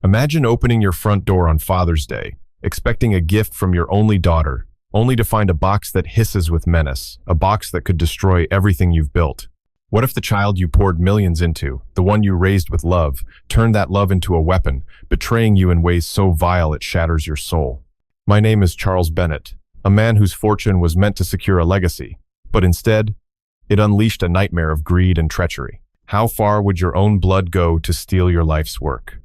Imagine opening your front door on Father's Day, expecting a gift from your only daughter, only to find a box that hisses with menace, a box that could destroy everything you've built. What if the child you poured millions into, the one you raised with love, turned that love into a weapon, betraying you in ways so vile it shatters your soul? My name is Charles Bennett, a man whose fortune was meant to secure a legacy, but instead, it unleashed a nightmare of greed and treachery. How far would your own blood go to steal your life's work?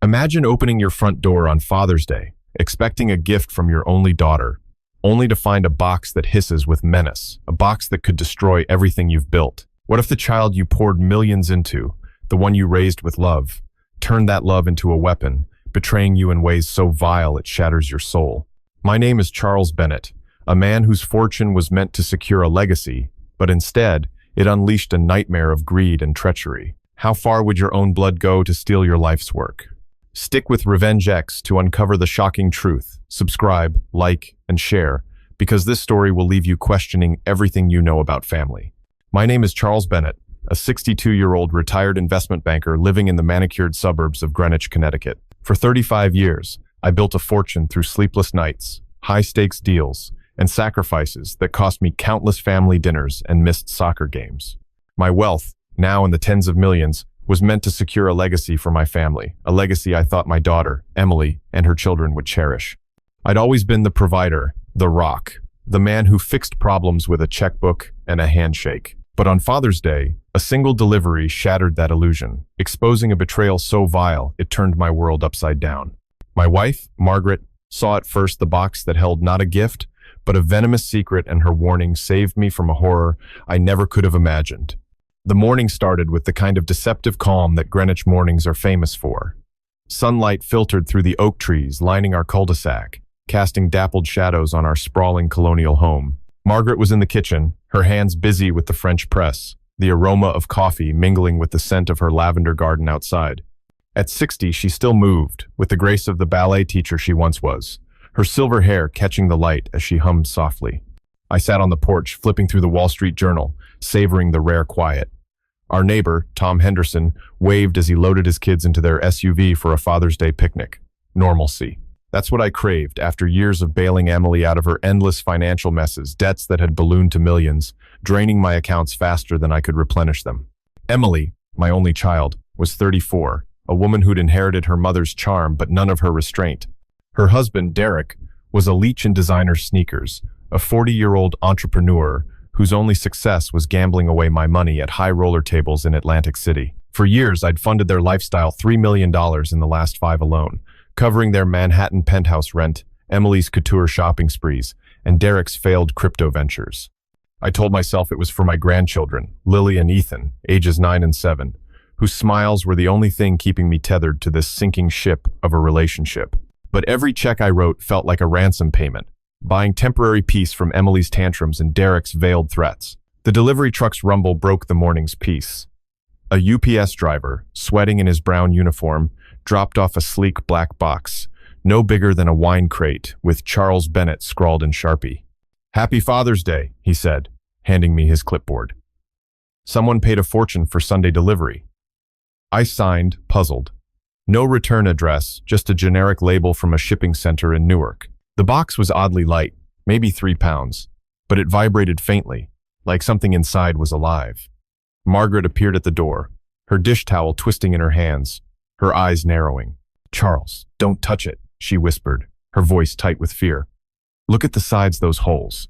Imagine opening your front door on Father's Day, expecting a gift from your only daughter, only to find a box that hisses with menace, a box that could destroy everything you've built. What if the child you poured millions into, the one you raised with love, turned that love into a weapon, betraying you in ways so vile it shatters your soul? My name is Charles Bennett, a man whose fortune was meant to secure a legacy, but instead, it unleashed a nightmare of greed and treachery. How far would your own blood go to steal your life's work? Stick with RevengeX to uncover the shocking truth. Subscribe, like, and share, because this story will leave you questioning everything you know about family. My name is Charles Bennett, a 62-year-old retired investment banker living in the manicured suburbs of Greenwich, Connecticut. For 35 years, I built a fortune through sleepless nights, high-stakes deals, and sacrifices that cost me countless family dinners and missed soccer games. My wealth, now in the tens of millions, was meant to secure a legacy for my family, a legacy I thought my daughter, Emily, and her children would cherish. I'd always been the provider, the rock, the man who fixed problems with a checkbook and a handshake. But on Father's Day, a single delivery shattered that illusion, exposing a betrayal so vile it turned my world upside down. My wife, Margaret, saw at first the box that held not a gift, but a venomous secret, and her warning saved me from a horror I never could have imagined. The morning started with the kind of deceptive calm that Greenwich mornings are famous for. Sunlight filtered through the oak trees lining our cul-de-sac, casting dappled shadows on our sprawling colonial home. Margaret was in the kitchen, her hands busy with the French press, the aroma of coffee mingling with the scent of her lavender garden outside. At 60, she still moved, with the grace of the ballet teacher she once was, her silver hair catching the light as she hummed softly. I sat on the porch, flipping through the Wall Street Journal, savoring the rare quiet. Our neighbor, Tom Henderson, waved as he loaded his kids into their SUV for a Father's Day picnic. Normalcy. That's what I craved after years of bailing Emily out of her endless financial messes, debts that had ballooned to millions, draining my accounts faster than I could replenish them. Emily, my only child, was 34, a woman who'd inherited her mother's charm but none of her restraint. Her husband, Derek, was a leech in designer sneakers, a 40-year-old entrepreneur whose only success was gambling away my money at high roller tables in Atlantic City. For years, I'd funded their lifestyle $3 million in the last 5 alone, covering their Manhattan penthouse rent, Emily's couture shopping sprees, and Derek's failed crypto ventures. I told myself it was for my grandchildren, Lily and Ethan, ages 9 and 7, whose smiles were the only thing keeping me tethered to this sinking ship of a relationship. But every check I wrote felt like a ransom payment, buying temporary peace from Emily's tantrums and Derek's veiled threats. The delivery truck's rumble broke the morning's peace. A UPS driver, sweating in his brown uniform, dropped off a sleek black box, no bigger than a wine crate, with Charles Bennett scrawled in Sharpie. "Happy Father's Day," he said, handing me his clipboard. Someone paid a fortune for Sunday delivery. I signed, puzzled. No return address, just a generic label from a shipping center in Newark. The box was oddly light, maybe 3 pounds, but it vibrated faintly, like something inside was alive. Margaret appeared at the door, her dish towel twisting in her hands, her eyes narrowing. "Charles, don't touch it," she whispered, her voice tight with fear. "Look at the sides those holes.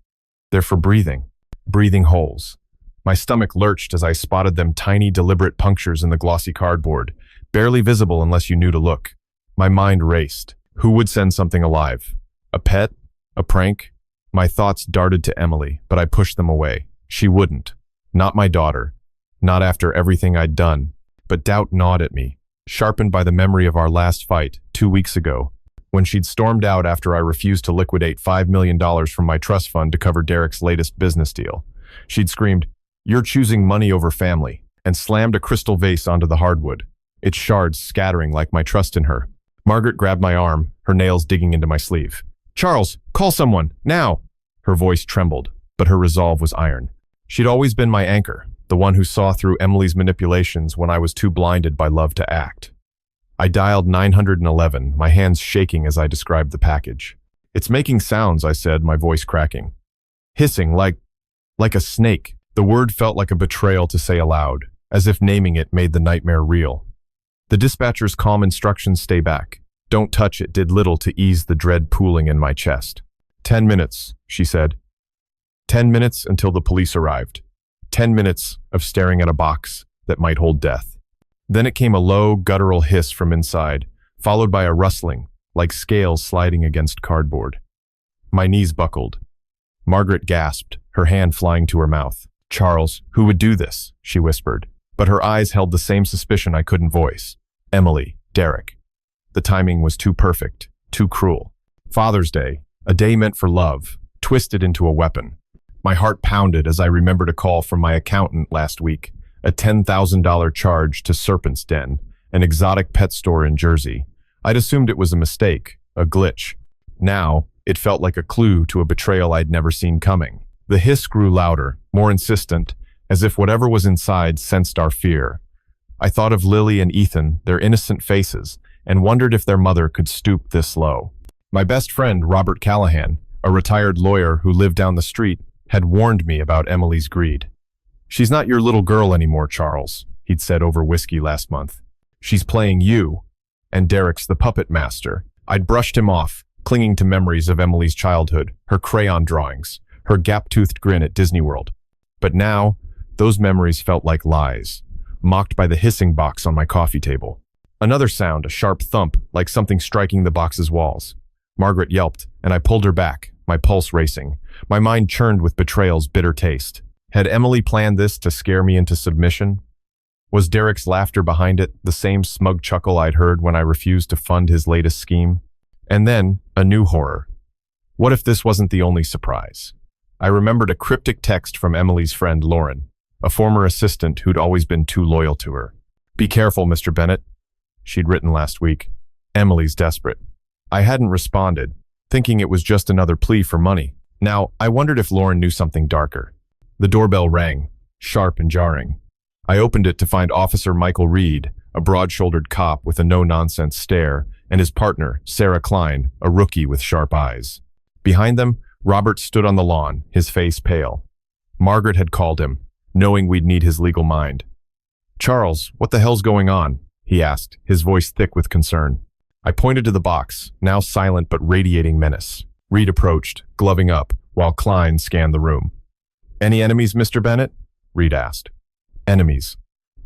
They're for breathing. Breathing holes." My stomach lurched as I spotted them, tiny, deliberate punctures in the glossy cardboard, barely visible unless you knew to look. My mind raced. Who would send something alive? A pet? A prank? My thoughts darted to Emily, but I pushed them away. She wouldn't. Not my daughter. Not after everything I'd done. But doubt gnawed at me, sharpened by the memory of our last fight, 2 weeks ago, when she'd stormed out after I refused to liquidate $5 million from my trust fund to cover Derek's latest business deal. She'd screamed, "You're choosing money over family," and slammed a crystal vase onto the hardwood, its shards scattering like my trust in her. Margaret grabbed my arm, her nails digging into my sleeve. "Charles, call someone, now!" Her voice trembled, but her resolve was iron. She'd always been my anchor, the one who saw through Emily's manipulations when I was too blinded by love to act. I dialed 911, my hands shaking as I described the package. It's making sounds, I said, my voice cracking. Hissing, like a snake. The word felt like a betrayal to say aloud, as if naming it made the nightmare real. The dispatcher's calm instructions, stay back. Don't touch it, did little to ease the dread pooling in my chest. 10 minutes, she said. 10 minutes until the police arrived. 10 minutes of staring at a box that might hold death. Then it came a low, guttural hiss from inside, followed by a rustling, like scales sliding against cardboard. My knees buckled. Margaret gasped, her hand flying to her mouth. Charles, who would do this? She whispered, but her eyes held the same suspicion I couldn't voice. Emily, Derek. The timing was too perfect, too cruel. Father's Day, a day meant for love, twisted into a weapon. My heart pounded as I remembered a call from my accountant last week, a $10,000 charge to Serpent's Den, an exotic pet store in Jersey. I'd assumed it was a mistake, a glitch. Now, it felt like a clue to a betrayal I'd never seen coming. The hiss grew louder, more insistent, as if whatever was inside sensed our fear. I thought of Lily and Ethan, their innocent faces, and wondered if their mother could stoop this low. My best friend, Robert Callahan, a retired lawyer who lived down the street, had warned me about Emily's greed. She's not your little girl anymore, Charles, he'd said over whiskey last month. She's playing you, and Derek's the puppet master. I'd brushed him off, clinging to memories of Emily's childhood, her crayon drawings, her gap-toothed grin at Disney World. But now, those memories felt like lies, mocked by the hissing box on my coffee table. Another sound, a sharp thump, like something striking the box's walls. Margaret yelped, and I pulled her back, my pulse racing. My mind churned with betrayal's bitter taste. Had Emily planned this to scare me into submission? Was Derek's laughter behind it, the same smug chuckle I'd heard when I refused to fund his latest scheme? And then, a new horror. What if this wasn't the only surprise? I remembered a cryptic text from Emily's friend Lauren, a former assistant who'd always been too loyal to her. Be careful, Mr. Bennett, she'd written last week. Emily's desperate. I hadn't responded, thinking it was just another plea for money. Now, I wondered if Lauren knew something darker. The doorbell rang, sharp and jarring. I opened it to find Officer Michael Reed, a broad-shouldered cop with a no-nonsense stare, and his partner, Sarah Klein, a rookie with sharp eyes. Behind them, Robert stood on the lawn, his face pale. Margaret had called him, knowing we'd need his legal mind. Charles, what the hell's going on? He asked, his voice thick with concern. I pointed to the box, now silent but radiating menace. Reed approached, gloving up, while Klein scanned the room. Any enemies, Mr. Bennett? Reed asked. Enemies.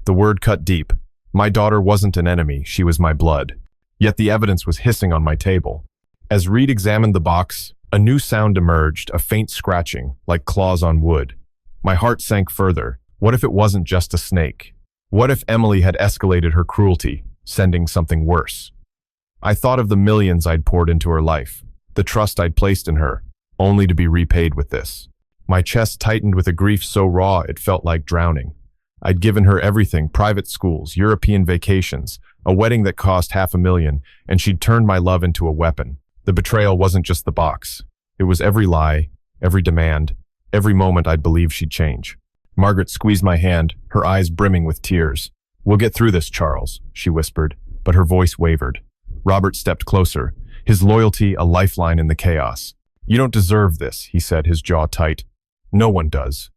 The word cut deep. My daughter wasn't an enemy, she was my blood. Yet the evidence was hissing on my table. As Reed examined the box, a new sound emerged, a faint scratching, like claws on wood. My heart sank further. What if it wasn't just a snake? What if Emily had escalated her cruelty, sending something worse? I thought of the millions I'd poured into her life, the trust I'd placed in her, only to be repaid with this. My chest tightened with a grief so raw it felt like drowning. I'd given her everything, private schools, European vacations, a wedding that cost $500,000, and she'd turned my love into a weapon. The betrayal wasn't just the box. It was every lie, every demand, every moment I'd believed she'd change. Margaret squeezed my hand, her eyes brimming with tears. We'll get through this, Charles, she whispered, but her voice wavered. Robert stepped closer, his loyalty a lifeline in the chaos. You don't deserve this, he said, his jaw tight. No one does.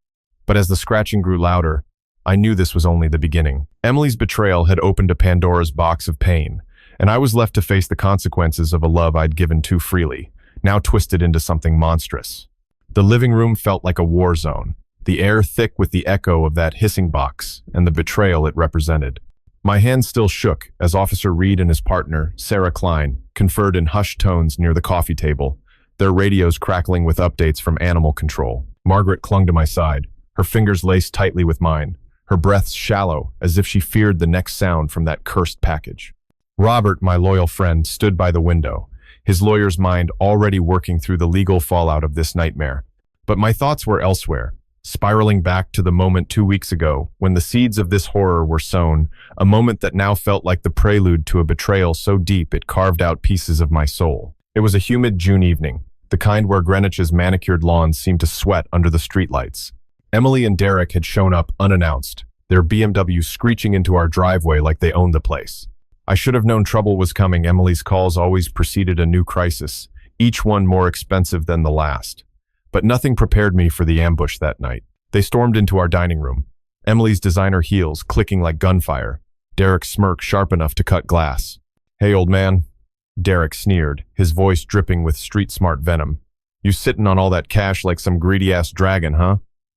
But as the scratching grew louder, I knew this was only the beginning. Emily's betrayal had opened a Pandora's box of pain, and I was left to face the consequences of a love I'd given too freely, now twisted into something monstrous. The living room felt like a war zone, the air thick with the echo of that hissing box and the betrayal it represented. My hands still shook as Officer Reed and his partner, Sarah Klein, conferred in hushed tones near the coffee table, their radios crackling with updates from animal control. Margaret clung to my side, her fingers laced tightly with mine, her breaths shallow as if she feared the next sound from that cursed package. Robert, my loyal friend, stood by the window, his lawyer's mind already working through the legal fallout of this nightmare. But my thoughts were elsewhere, spiraling back to the moment 2 weeks ago when the seeds of this horror were sown, a moment that now felt like the prelude to a betrayal so deep it carved out pieces of my soul. It was a humid June evening, the kind where Greenwich's manicured lawns seemed to sweat under the streetlights. Emily and Derek had shown up unannounced, their BMW screeching into our driveway like they owned the place. I should have known trouble was coming. Emily's calls always preceded a new crisis, each one more expensive than the last. But nothing prepared me for the ambush that night. They stormed into our dining room, Emily's designer heels clicking like gunfire, Derek's smirk sharp enough to cut glass. "Hey, old man," Derek sneered, his voice dripping with street-smart venom. "You sitting on all that cash like some greedy-ass dragon, huh?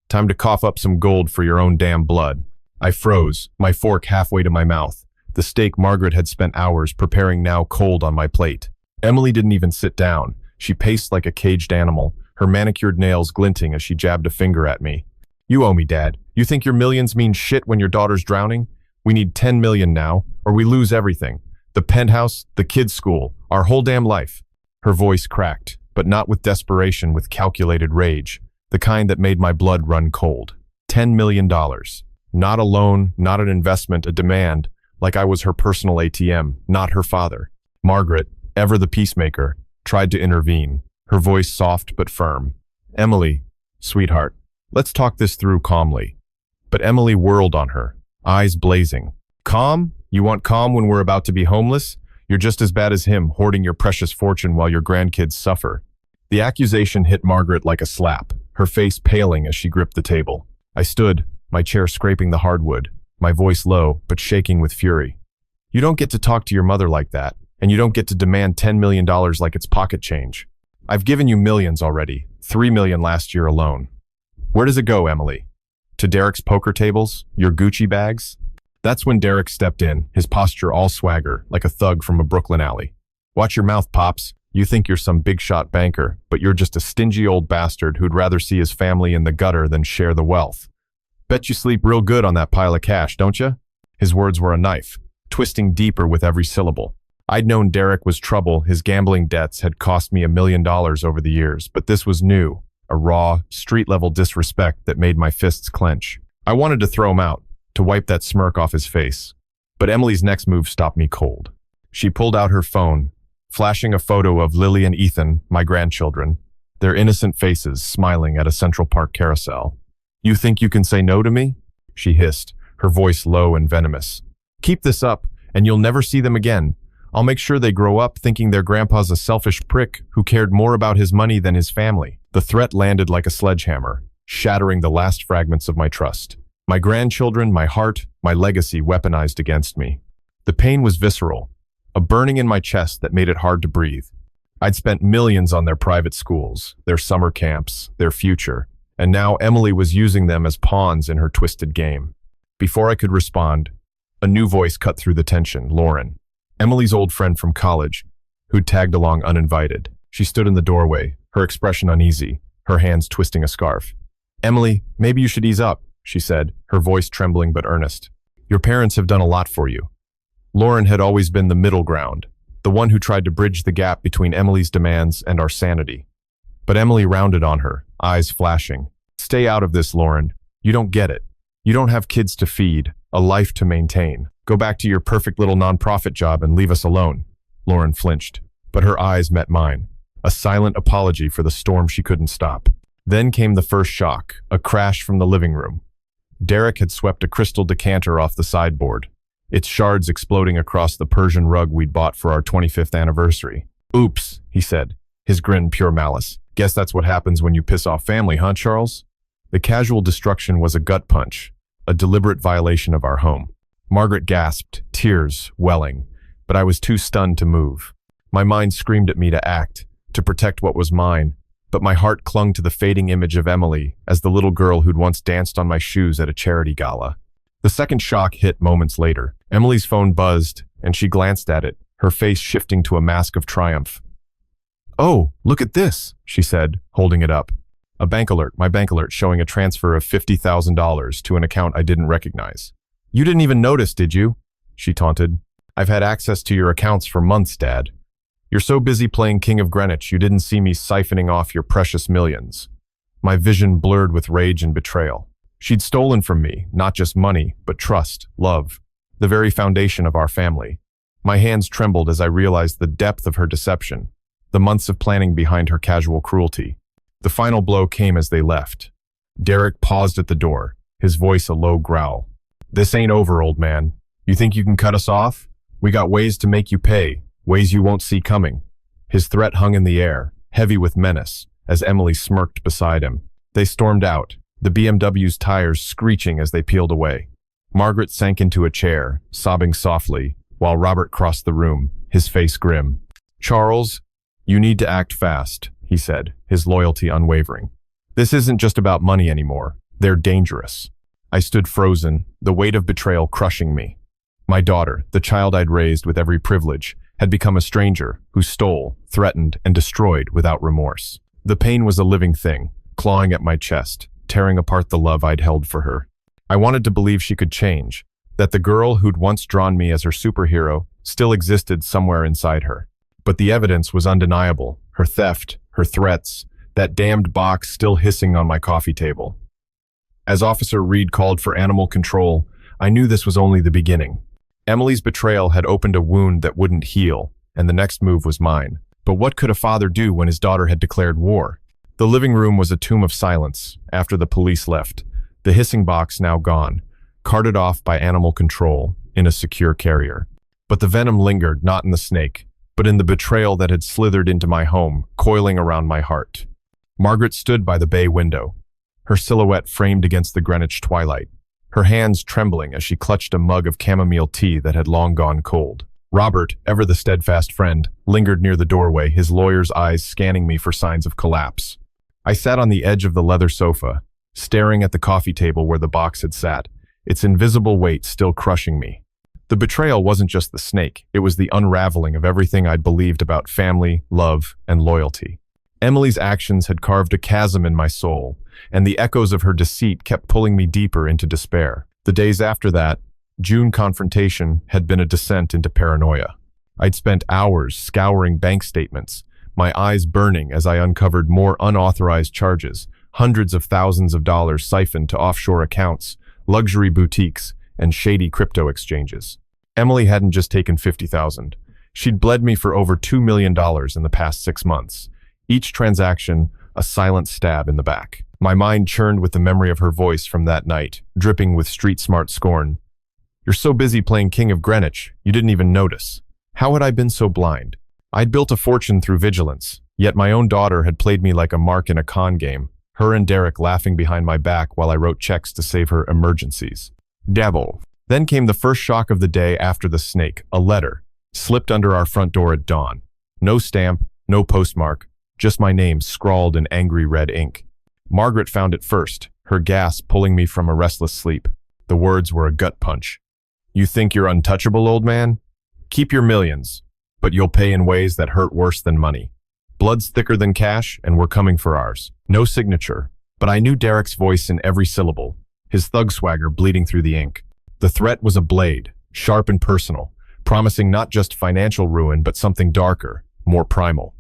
Time to cough up some gold for your own damn blood." I froze, my fork halfway to my mouth. The steak Margaret had spent hours preparing now cold on my plate. Emily didn't even sit down. She paced like a caged animal, her manicured nails glinting as she jabbed a finger at me. "You owe me, Dad. You think your millions mean shit when your daughter's drowning? We need 10 million now, or we lose everything. The penthouse, the kids' school, our whole damn life." Her voice cracked, but not with desperation, with calculated rage, the kind that made my blood run cold. $10 million. Not a loan, not an investment, a demand, like I was her personal ATM, not her father. Margaret, ever the peacemaker, tried to intervene, her voice soft but firm. "Emily, sweetheart, let's talk this through calmly." But Emily whirled on her, eyes blazing. "Calm? You want calm when we're about to be homeless? You're just as bad as him, hoarding your precious fortune while your grandkids suffer." The accusation hit Margaret like a slap, her face paling as she gripped the table. I stood, my chair scraping the hardwood, my voice low but shaking with fury. "You don't get to talk to your mother like that, and you don't get to demand $10 million like it's pocket change. I've given you millions already, 3 million last year alone. Where does it go, Emily? To Derek's poker tables? Your Gucci bags?" That's when Derek stepped in, his posture all swagger, like a thug from a Brooklyn alley. "Watch your mouth, Pops. You think you're some big-shot banker, but you're just a stingy old bastard who'd rather see his family in the gutter than share the wealth. Bet you sleep real good on that pile of cash, don't you?" His words were a knife, twisting deeper with every syllable. I'd known Derek was trouble. His gambling debts had cost me $1 million over the years, but this was new, a raw, street-level disrespect that made my fists clench. I wanted to throw him out, to wipe that smirk off his face. But Emily's next move stopped me cold. She pulled out her phone, flashing a photo of Lily and Ethan, my grandchildren, their innocent faces smiling at a Central Park carousel. "You think you can say no to me?" she hissed, her voice low and venomous. "Keep this up, and you'll never see them again. I'll make sure they grow up thinking their grandpa's a selfish prick who cared more about his money than his family." The threat landed like a sledgehammer, shattering the last fragments of my trust. My grandchildren, my heart, my legacy weaponized against me. The pain was visceral, a burning in my chest that made it hard to breathe. I'd spent millions on their private schools, their summer camps, their future, and now Emily was using them as pawns in her twisted game. Before I could respond, a new voice cut through the tension, Lauren, Emily's old friend from college, who'd tagged along uninvited. She stood in the doorway, her expression uneasy, her hands twisting a scarf. "Emily, maybe you should ease up," she said, her voice trembling but earnest. "Your parents have done a lot for you." Lauren had always been the middle ground, the one who tried to bridge the gap between Emily's demands and our sanity. But Emily rounded on her, eyes flashing. "Stay out of this, Lauren. You don't get it. You don't have kids to feed, a life to maintain. Go back to your perfect little nonprofit job and leave us alone." Lauren flinched, but her eyes met mine, a silent apology for the storm she couldn't stop. Then came the first shock, a crash from the living room. Derek had swept a crystal decanter off the sideboard, its shards exploding across the Persian rug we'd bought for our 25th anniversary. "Oops," he said, his grin pure malice. "Guess that's what happens when you piss off family, huh, Charles?" The casual destruction was a gut punch, a deliberate violation of our home. Margaret gasped, tears welling, but I was too stunned to move. My mind screamed at me to act, to protect what was mine, but my heart clung to the fading image of Emily as the little girl who'd once danced on my shoes at a charity gala. The second shock hit moments later. Emily's phone buzzed, and she glanced at it, her face shifting to a mask of triumph. "Oh, look at this," she said, holding it up. My bank alert showing a transfer of $50,000 to an account I didn't recognize. "You didn't even notice, did you?" she taunted. "I've had access to your accounts for months, Dad. You're so busy playing King of Greenwich, you didn't see me siphoning off your precious millions." My vision blurred with rage and betrayal. She'd stolen from me, not just money, but trust, love, the very foundation of our family. My hands trembled as I realized the depth of her deception, the months of planning behind her casual cruelty. The final blow came as they left. Derek paused at the door, his voice a low growl. "This ain't over, old man. You think you can cut us off? We got ways to make you pay, ways you won't see coming. His threat hung in the air, heavy with menace, as Emily smirked beside him. They stormed out, the BMW's tires screeching as they peeled away. Margaret sank into a chair, sobbing softly, while Robert crossed the room, his face grim. "Charles, you need to act fast," he said, his loyalty unwavering. "This isn't just about money anymore. They're dangerous." I stood frozen, the weight of betrayal crushing me. My daughter, the child I'd raised with every privilege, had become a stranger who stole, threatened, and destroyed without remorse. The pain was a living thing, clawing at my chest, tearing apart the love I'd held for her. I wanted to believe she could change, that the girl who'd once drawn me as her superhero still existed somewhere inside her. But the evidence was undeniable, her theft, her threats, that damned box still hissing on my coffee table. As Officer Reed called for animal control, I knew this was only the beginning. Emily's betrayal had opened a wound that wouldn't heal, and the next move was mine. But what could a father do when his daughter had declared war? The living room was a tomb of silence after the police left, the hissing box now gone, carted off by animal control in a secure carrier. But the venom lingered not in the snake, but in the betrayal that had slithered into my home, coiling around my heart. Margaret stood by the bay window, her silhouette framed against the Greenwich twilight, her hands trembling as she clutched a mug of chamomile tea that had long gone cold. Robert, ever the steadfast friend, lingered near the doorway, his lawyer's eyes scanning me for signs of collapse. I sat on the edge of the leather sofa, staring at the coffee table where the box had sat, its invisible weight still crushing me. The betrayal wasn't just the snake, it was the unraveling of everything I'd believed about family, love, and loyalty. Emily's actions had carved a chasm in my soul, and the echoes of her deceit kept pulling me deeper into despair. The days after that, June confrontation had been a descent into paranoia. I'd spent hours scouring bank statements, my eyes burning as I uncovered more unauthorized charges, hundreds of thousands of dollars siphoned to offshore accounts, luxury boutiques, and shady crypto exchanges. Emily hadn't just taken $50,000. She'd bled me for over $2 million in the past 6 months. Each transaction, a silent stab in the back. My mind churned with the memory of her voice from that night, dripping with street-smart scorn. "You're so busy playing King of Greenwich, you didn't even notice. How had I been so blind? I'd built a fortune through vigilance, yet my own daughter had played me like a mark in a con game, her and Derek laughing behind my back while I wrote checks to save her emergencies. Devil." Then came the first shock of the day after the snake, a letter, slipped under our front door at dawn. No stamp, no postmark, just my name scrawled in angry red ink. Margaret found it first, her gasp pulling me from a restless sleep. The words were a gut punch. "You think you're untouchable, old man? Keep your millions, but you'll pay in ways that hurt worse than money. Blood's thicker than cash, and we're coming for ours." No signature, but I knew Derek's voice in every syllable, his thug swagger bleeding through the ink. The threat was a blade, sharp and personal, promising not just financial ruin, but something darker, more primal.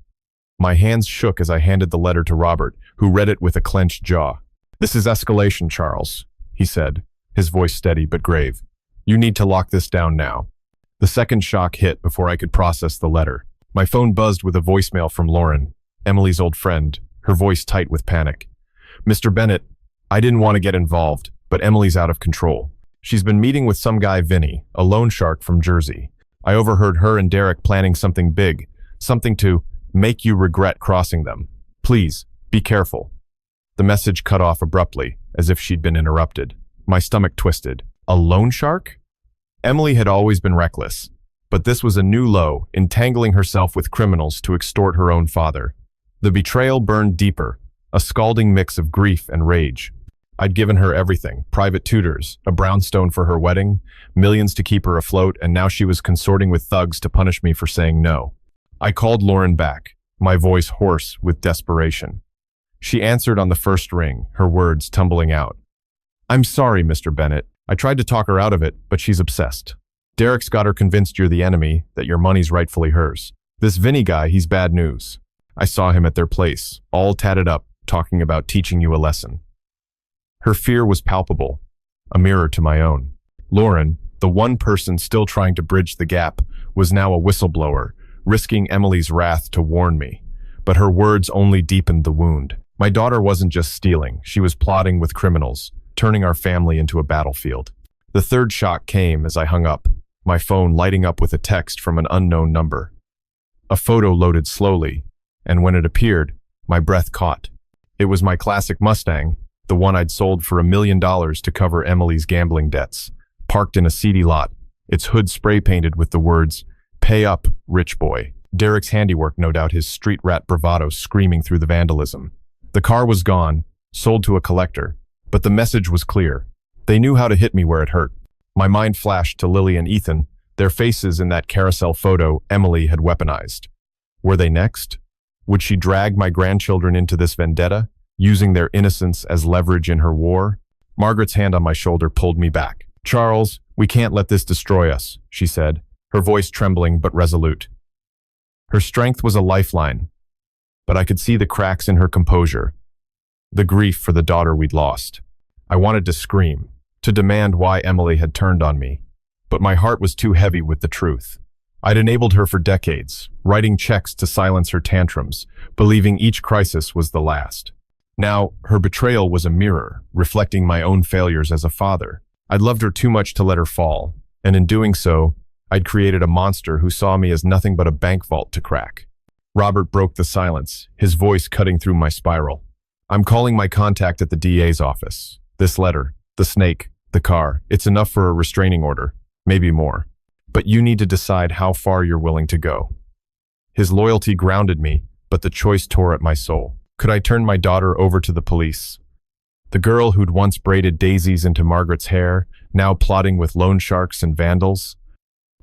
My hands shook as I handed the letter to Robert, who read it with a clenched jaw. "This is escalation, Charles," he said, his voice steady but grave. "You need to lock this down now." The second shock hit before I could process the letter. My phone buzzed with a voicemail from Lauren, Emily's old friend, her voice tight with panic. "Mr. Bennett, I didn't want to get involved, but Emily's out of control. She's been meeting with some guy, Vinny, a loan shark from Jersey. I overheard her and Derek planning something big, something to make you regret crossing them. Please, be careful." The message cut off abruptly, as if she'd been interrupted. My stomach twisted. A loan shark? Emily had always been reckless, but this was a new low, entangling herself with criminals to extort her own father. The betrayal burned deeper, a scalding mix of grief and rage. I'd given her everything, private tutors, a brownstone for her wedding, millions to keep her afloat, and now she was consorting with thugs to punish me for saying no. I called Lauren back, my voice hoarse with desperation. She answered on the first ring, her words tumbling out. "I'm sorry, Mr. Bennett. I tried to talk her out of it, but she's obsessed. Derek's got her convinced you're the enemy, that your money's rightfully hers. This Vinny guy, he's bad news. I saw him at their place, all tatted up, talking about teaching you a lesson." Her fear was palpable, a mirror to my own. Lauren, the one person still trying to bridge the gap, was now a whistleblower, risking Emily's wrath to warn me. But her words only deepened the wound. My daughter wasn't just stealing, she was plotting with criminals, turning our family into a battlefield. The third shock came as I hung up, my phone lighting up with a text from an unknown number. A photo loaded slowly, and when it appeared, my breath caught. It was my classic Mustang, the one I'd sold for $1 million to cover Emily's gambling debts, parked in a seedy lot, its hood spray-painted with the words, "Pay up, rich boy." Derek's handiwork, no doubt, his street rat bravado screaming through the vandalism. The car was gone, sold to a collector, but the message was clear. They knew how to hit me where it hurt. My mind flashed to Lily and Ethan, their faces in that carousel photo Emily had weaponized. Were they next? Would she drag my grandchildren into this vendetta, using their innocence as leverage in her war? Margaret's hand on my shoulder pulled me back. "Charles, we can't let this destroy us," she said, her voice trembling but resolute. Her strength was a lifeline, but I could see the cracks in her composure, the grief for the daughter we'd lost. I wanted to scream, to demand why Emily had turned on me, but my heart was too heavy with the truth. I'd enabled her for decades, writing checks to silence her tantrums, believing each crisis was the last. Now, her betrayal was a mirror, reflecting my own failures as a father. I'd loved her too much to let her fall, and in doing so, I'd created a monster who saw me as nothing but a bank vault to crack. Robert broke the silence, his voice cutting through my spiral. "I'm calling my contact at the DA's office. This letter, the snake, the car, it's enough for a restraining order, maybe more. But you need to decide how far you're willing to go." His loyalty grounded me, but the choice tore at my soul. Could I turn my daughter over to the police? The girl who'd once braided daisies into Margaret's hair, now plotting with loan sharks and vandals?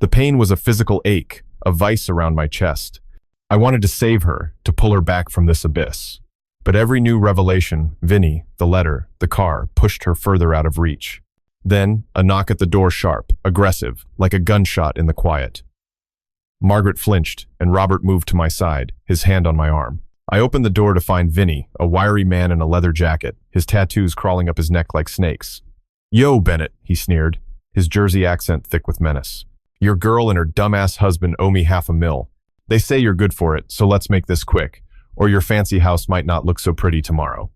The pain was a physical ache, a vice around my chest. I wanted to save her, to pull her back from this abyss. But every new revelation, Vinny, the letter, the car, pushed her further out of reach. Then, a knock at the door, sharp, aggressive, like a gunshot in the quiet. Margaret flinched, and Robert moved to my side, his hand on my arm. I opened the door to find Vinny, a wiry man in a leather jacket, his tattoos crawling up his neck like snakes. "Yo, Bennett," he sneered, his Jersey accent thick with menace. "Your girl and her dumbass husband owe me $500,000. They say you're good for it, so let's make this quick, or your fancy house might not look so pretty tomorrow."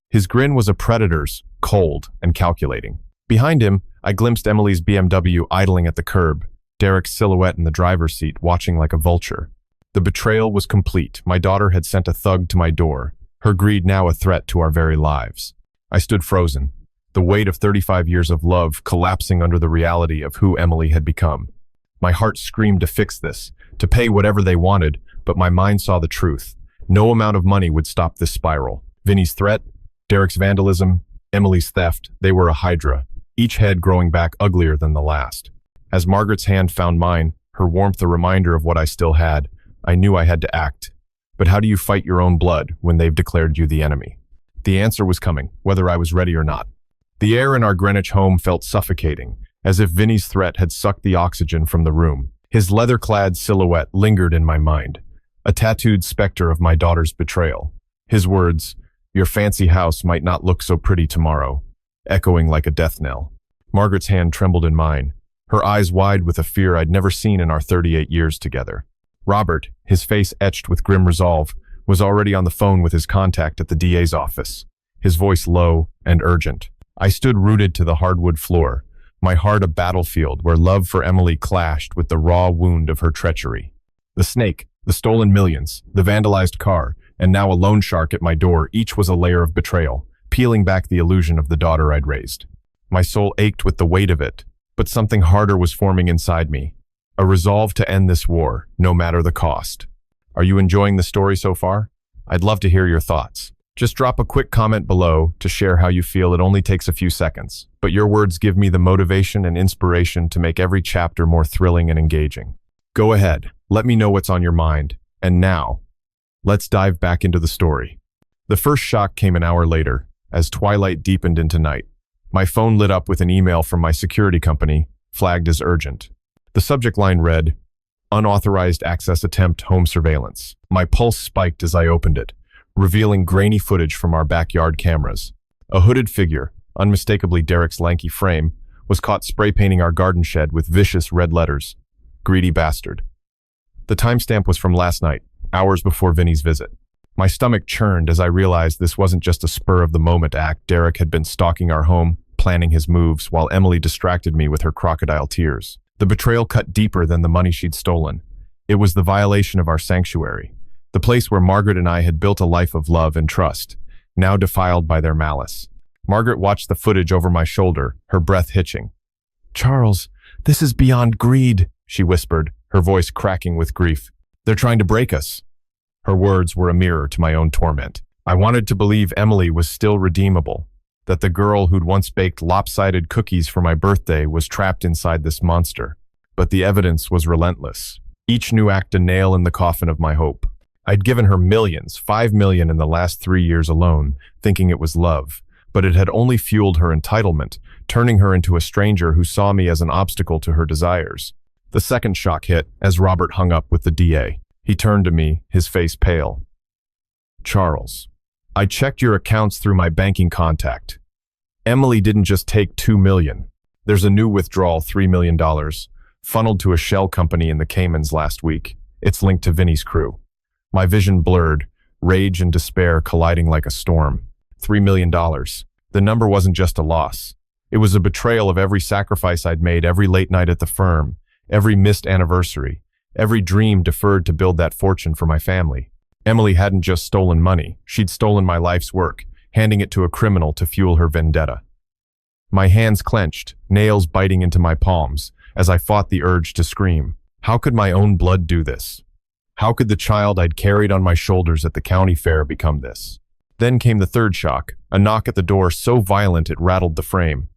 His grin was a predator's, cold and calculating. Behind him, I glimpsed Emily's BMW idling at the curb, Derek's silhouette in the driver's seat, watching like a vulture. The betrayal was complete. My daughter had sent a thug to my door, her greed now a threat to our very lives. I stood frozen, the weight of 35 years of love collapsing under the reality of who Emily had become. My heart screamed to fix this, to pay whatever they wanted, but my mind saw the truth. No amount of money would stop this spiral. Vinny's threat, Derek's vandalism, Emily's theft, they were a hydra, each head growing back uglier than the last. As Margaret's hand found mine, her warmth a reminder of what I still had, I knew I had to act. But how do you fight your own blood when they've declared you the enemy? The answer was coming, whether I was ready or not. The air in our Greenwich home felt suffocating, as if Vinny's threat had sucked the oxygen from the room. His leather-clad silhouette lingered in my mind, a tattooed specter of my daughter's betrayal. His words, "Your fancy house might not look so pretty tomorrow," echoing like a death knell. Margaret's hand trembled in mine, her eyes wide with a fear I'd never seen in our 38 years together. Robert, his face etched with grim resolve, was already on the phone with his contact at the DA's office, his voice low and urgent. I stood rooted to the hardwood floor, my heart a battlefield where love for Emily clashed with the raw wound of her treachery. The snake, the stolen millions, the vandalized car, and now a loan shark at my door, each was a layer of betrayal, peeling back the illusion of the daughter I'd raised. My soul ached with the weight of it, but something harder was forming inside me. A resolve to end this war, no matter the cost. Are you enjoying the story so far? I'd love to hear your thoughts. Just drop a quick comment below to share how you feel. It only takes a few seconds, but your words give me the motivation and inspiration to make every chapter more thrilling and engaging. Go ahead, let me know what's on your mind. And now, let's dive back into the story. The first shock came an hour later, as twilight deepened into night. My phone lit up with an email from my security company, flagged as urgent. The subject line read, "Unauthorized access attempt home surveillance." My pulse spiked as I opened it, revealing grainy footage from our backyard cameras. A hooded figure, unmistakably Derek's lanky frame, was caught spray painting our garden shed with vicious red letters, "Greedy bastard." The timestamp was from last night, hours before Vinny's visit. My stomach churned as I realized this wasn't just a spur-of-the-moment act. Derek had been stalking our home, planning his moves, while Emily distracted me with her crocodile tears. The betrayal cut deeper than the money she'd stolen. It was the violation of our sanctuary, the place where Margaret and I had built a life of love and trust, now defiled by their malice. Margaret watched the footage over my shoulder, her breath hitching. "Charles, this is beyond greed," she whispered, her voice cracking with grief. "They're trying to break us." Her words were a mirror to my own torment. I wanted to believe Emily was still redeemable, that the girl who'd once baked lopsided cookies for my birthday was trapped inside this monster. But the evidence was relentless. Each new act a nail in the coffin of my hope. I'd given her millions, 5 million in the last 3 years alone, thinking it was love, but it had only fueled her entitlement, turning her into a stranger who saw me as an obstacle to her desires. The second shock hit as Robert hung up with the DA. He turned to me, his face pale. "Charles, I checked your accounts through my banking contact. Emily didn't just take 2 million. There's a new withdrawal, $3 million, funneled to a shell company in the Caymans last week. It's linked to Vinny's crew." My vision blurred, rage and despair colliding like a storm. $3 million. The number wasn't just a loss. It was a betrayal of every sacrifice I'd made, every late night at the firm, every missed anniversary, every dream deferred to build that fortune for my family. Emily hadn't just stolen money, she'd stolen my life's work, handing it to a criminal to fuel her vendetta. My hands clenched, nails biting into my palms, as I fought the urge to scream. How could my own blood do this? How could the child I'd carried on my shoulders at the county fair become this? Then came the third shock, a knock at the door so violent it rattled the frame.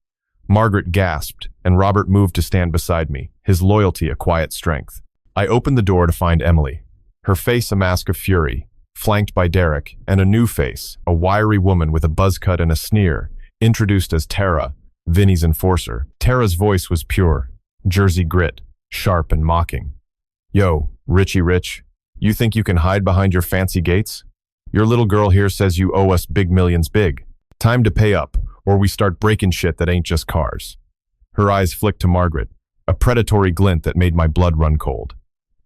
Margaret gasped, and Robert moved to stand beside me, his loyalty a quiet strength. I opened the door to find Emily, her face a mask of fury, flanked by Derek, and a new face, a wiry woman with a buzz cut and a sneer, introduced as Tara, Vinny's enforcer. Tara's voice was pure, Jersey grit, sharp and mocking. "Yo, Richie Rich, you think you can hide behind your fancy gates? Your little girl here says you owe us big millions big. Time to pay up, or we start breaking shit that ain't just cars." Her eyes flicked to Margaret, a predatory glint that made my blood run cold.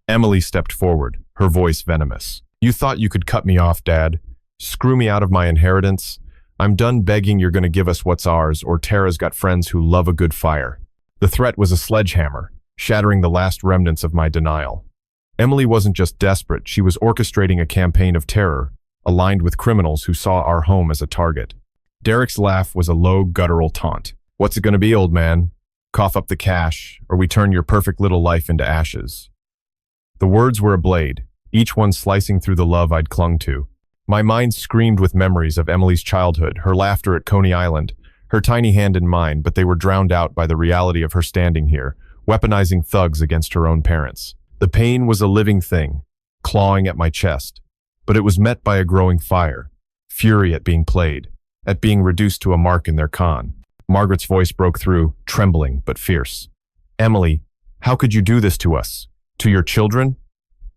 Emily stepped forward, her voice venomous. "You thought you could cut me off, Dad? Screw me out of my inheritance? I'm done begging you're gonna give us what's ours, or Tara's got friends who love a good fire." The threat was a sledgehammer, shattering the last remnants of my denial. Emily wasn't just desperate, she was orchestrating a campaign of terror, aligned with criminals who saw our home as a target. Derek's laugh was a low, guttural taunt. "What's it gonna be, old man? Cough up the cash, or we turn your perfect little life into ashes." The words were a blade, each one slicing through the love I'd clung to. My mind screamed with memories of Emily's childhood, her laughter at Coney Island, her tiny hand in mine, but they were drowned out by the reality of her standing here, weaponizing thugs against her own parents. The pain was a living thing, clawing at my chest, but it was met by a growing fire, fury at being played, at being reduced to a mark in their con. Margaret's voice broke through, trembling but fierce. "Emily, how could you do this to us? To your children?"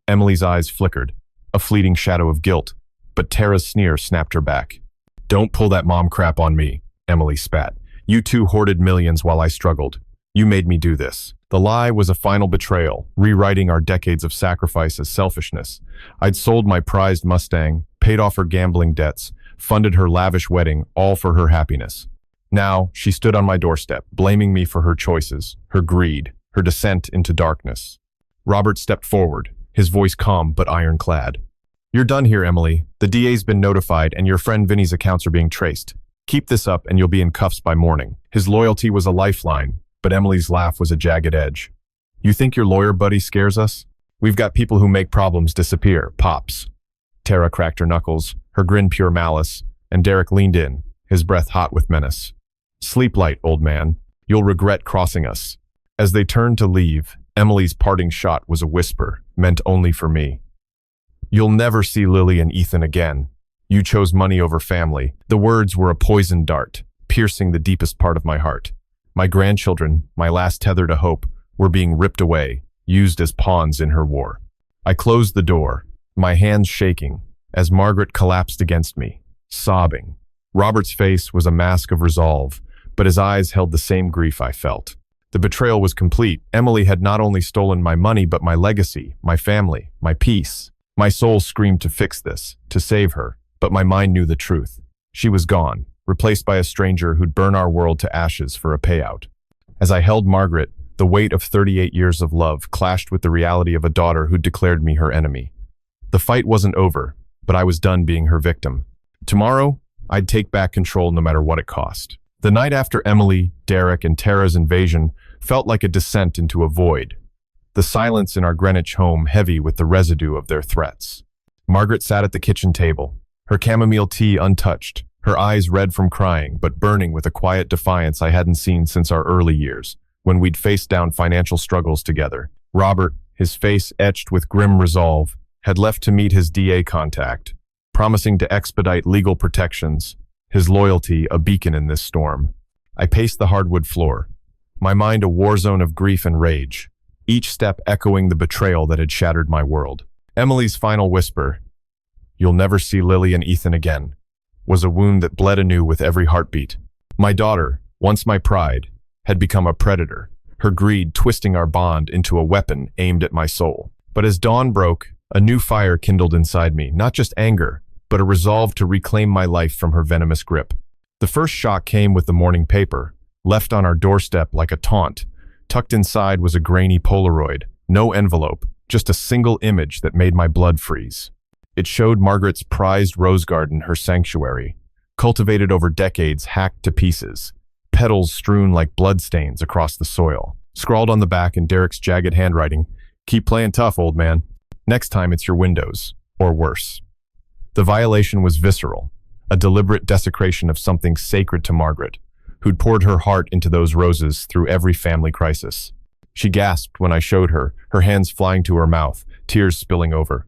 Emily's eyes flickered, a fleeting shadow of guilt, but Tara's sneer snapped her back. "Don't pull that mom crap on me," Emily spat. "You two hoarded millions while I struggled. You made me do this." The lie was a final betrayal, rewriting our decades of sacrifice as selfishness. I'd sold my prized Mustang, paid off her gambling debts, funded her lavish wedding, all for her happiness. Now, she stood on my doorstep, blaming me for her choices, her greed, her descent into darkness. Robert stepped forward, his voice calm but ironclad. "You're done here, Emily. The DA's been notified and your friend Vinny's accounts are being traced. Keep this up and you'll be in cuffs by morning." His loyalty was a lifeline, but Emily's laugh was a jagged edge. "You think your lawyer buddy scares us? We've got people who make problems disappear, Pops." Tara cracked her knuckles, her grin pure malice, and Derek leaned in, his breath hot with menace. "Sleep light, old man. You'll regret crossing us." As they turned to leave, Emily's parting shot was a whisper, meant only for me. "You'll never see Lily and Ethan again. You chose money over family." The words were a poisoned dart, piercing the deepest part of my heart. My grandchildren, my last tether to hope, were being ripped away, used as pawns in her war. I closed the door, my hands shaking, as Margaret collapsed against me, sobbing. Robert's face was a mask of resolve, but his eyes held the same grief I felt. The betrayal was complete. Emily had not only stolen my money, but my legacy, my family, my peace. My soul screamed to fix this, to save her, but my mind knew the truth. She was gone, replaced by a stranger who'd burn our world to ashes for a payout. As I held Margaret, The weight of 38 years of love clashed with the reality of a daughter who'd declared me her enemy. The fight wasn't over, but I was done being her victim. Tomorrow, I'd take back control no matter what it cost. The night after Emily, Derek, and Tara's invasion felt like a descent into a void. The silence in our Greenwich home heavy with the residue of their threats. Margaret sat at the kitchen table, her chamomile tea untouched, her eyes red from crying, but burning with a quiet defiance I hadn't seen since our early years, when we'd faced down financial struggles together. Robert, his face etched with grim resolve, had left to meet his DA contact, promising to expedite legal protections, his loyalty a beacon in this storm. I paced the hardwood floor, my mind a war zone of grief and rage, each step echoing the betrayal that had shattered my world. Emily's final whisper, "You'll never see Lily and Ethan again," was a wound that bled anew with every heartbeat. My daughter, once my pride, had become a predator, her greed twisting our bond into a weapon aimed at my soul. But as dawn broke, a new fire kindled inside me, not just anger, but a resolve to reclaim my life from her venomous grip. The first shock came with the morning paper, left on our doorstep like a taunt. Tucked inside was a grainy Polaroid, no envelope, just a single image that made my blood freeze. It showed Margaret's prized rose garden, her sanctuary, cultivated over decades, hacked to pieces, petals strewn like bloodstains across the soil. Scrawled on the back in Derek's jagged handwriting, "Keep playing tough, old man. Next time it's your windows, or worse." The violation was visceral, a deliberate desecration of something sacred to Margaret, who'd poured her heart into those roses through every family crisis. She gasped when I showed her, her hands flying to her mouth, tears spilling over.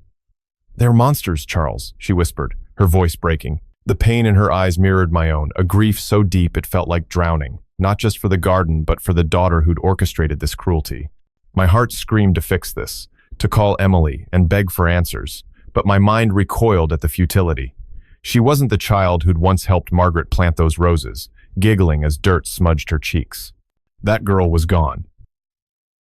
"They're monsters, Charles," she whispered, her voice breaking. The pain in her eyes mirrored my own, a grief so deep it felt like drowning, not just for the garden, but for the daughter who'd orchestrated this cruelty. My heart screamed to fix this, to call Emily and beg for answers, but my mind recoiled at the futility. She wasn't the child who'd once helped Margaret plant those roses, giggling as dirt smudged her cheeks. That girl was gone,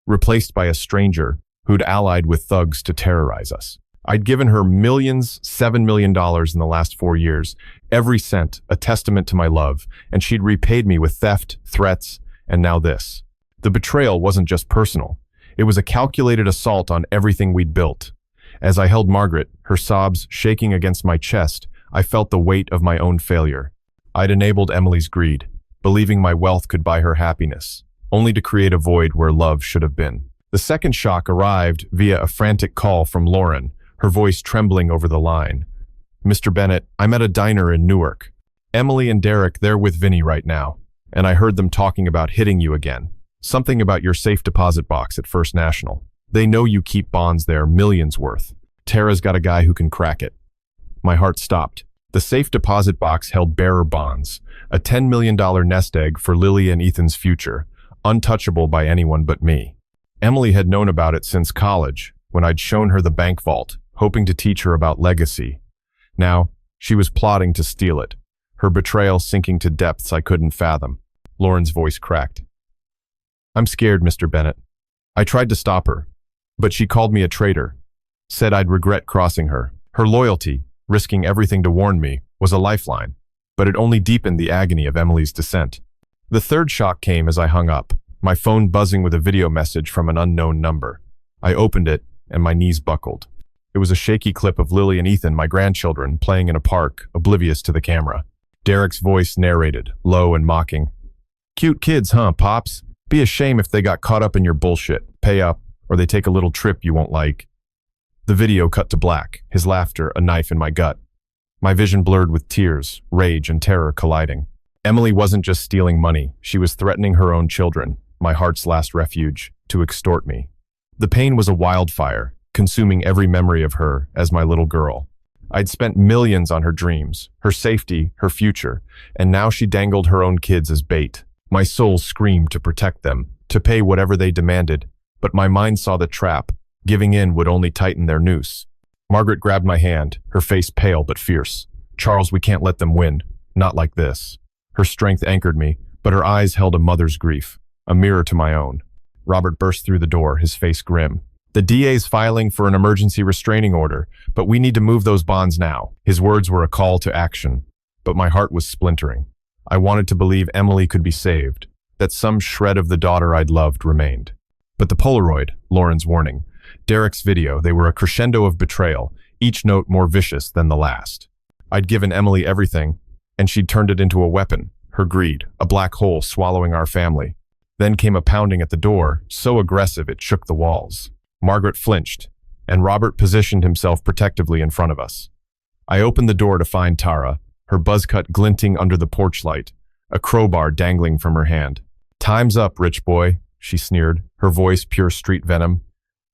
replaced by a stranger who'd allied with thugs to terrorize us. I'd given her millions, $7 million in the last 4 years, every cent a testament to my love, and she'd repaid me with theft, threats, and now this. The betrayal wasn't just personal. It was a calculated assault on everything we'd built. As I held Margaret, her sobs shaking against my chest, I felt the weight of my own failure. I'd enabled Emily's greed, believing my wealth could buy her happiness, only to create a void where love should have been. The second shock arrived via a frantic call from Lauren, her voice trembling over the line. "Mr. Bennett, I'm at a diner in Newark. Emily and Derek, they're with Vinny right now, and I heard them talking about hitting you again. Something about your safe deposit box at First National. They know you keep bonds there, millions worth. Tara's got a guy who can crack it." My heart stopped. The safe deposit box held bearer bonds, a $10 million nest egg for Lily and Ethan's future, untouchable by anyone but me. Emily had known about it since college, when I'd shown her the bank vault, hoping to teach her about legacy. Now, she was plotting to steal it, her betrayal sinking to depths I couldn't fathom. Lauren's voice cracked. "I'm scared, Mr. Bennett. I tried to stop her, but she called me a traitor, said I'd regret crossing her. Her loyalty, risking everything to warn me, was a lifeline, but it only deepened the agony of Emily's descent." The third shock came as I hung up, my phone buzzing with a video message from an unknown number. I opened it, and my knees buckled. It was a shaky clip of Lily and Ethan, my grandchildren, playing in a park, oblivious to the camera. Derek's voice narrated, low and mocking. "Cute kids, huh, Pops? Be a shame if they got caught up in your bullshit. Pay up, or they take a little trip you won't like." The video cut to black, his laughter a knife in my gut. My vision blurred with tears, rage, and terror colliding. Emily wasn't just stealing money, she was threatening her own children, my heart's last refuge, to extort me. The pain was a wildfire, consuming every memory of her as my little girl. I'd spent millions on her dreams, her safety, her future, and now she dangled her own kids as bait. My soul screamed to protect them, to pay whatever they demanded, but my mind saw the trap. Giving in would only tighten their noose. Margaret grabbed my hand, her face pale but fierce. "Charles, we can't let them win. Not like this." Her strength anchored me, but her eyes held a mother's grief, a mirror to my own. Robert burst through the door, his face grim. "The DA's filing for an emergency restraining order, but we need to move those bonds now." His words were a call to action, but my heart was splintering. I wanted to believe Emily could be saved, that some shred of the daughter I'd loved remained. But the Polaroid, Lauren's warning, Derek's video, they were a crescendo of betrayal, each note more vicious than the last. I'd given Emily everything, and she'd turned it into a weapon, her greed, a black hole swallowing our family. Then came a pounding at the door, so aggressive it shook the walls. Margaret flinched, and Robert positioned himself protectively in front of us. I opened the door to find Tara, her buzz cut glinting under the porch light, a crowbar dangling from her hand. "Time's up, rich boy," she sneered, her voice pure street venom.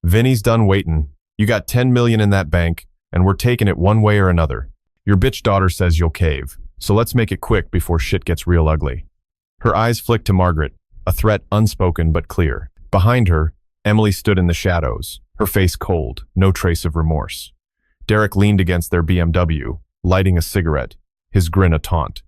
"Vinny's done waitin'. You got 10 million in that bank, and we're taking it one way or another. Your bitch daughter says you'll cave, so let's make it quick before shit gets real ugly." Her eyes flicked to Margaret, a threat unspoken but clear. Behind her, Emily stood in the shadows, her face cold, no trace of remorse. Derek leaned against their BMW, lighting a cigarette, his grin a taunt.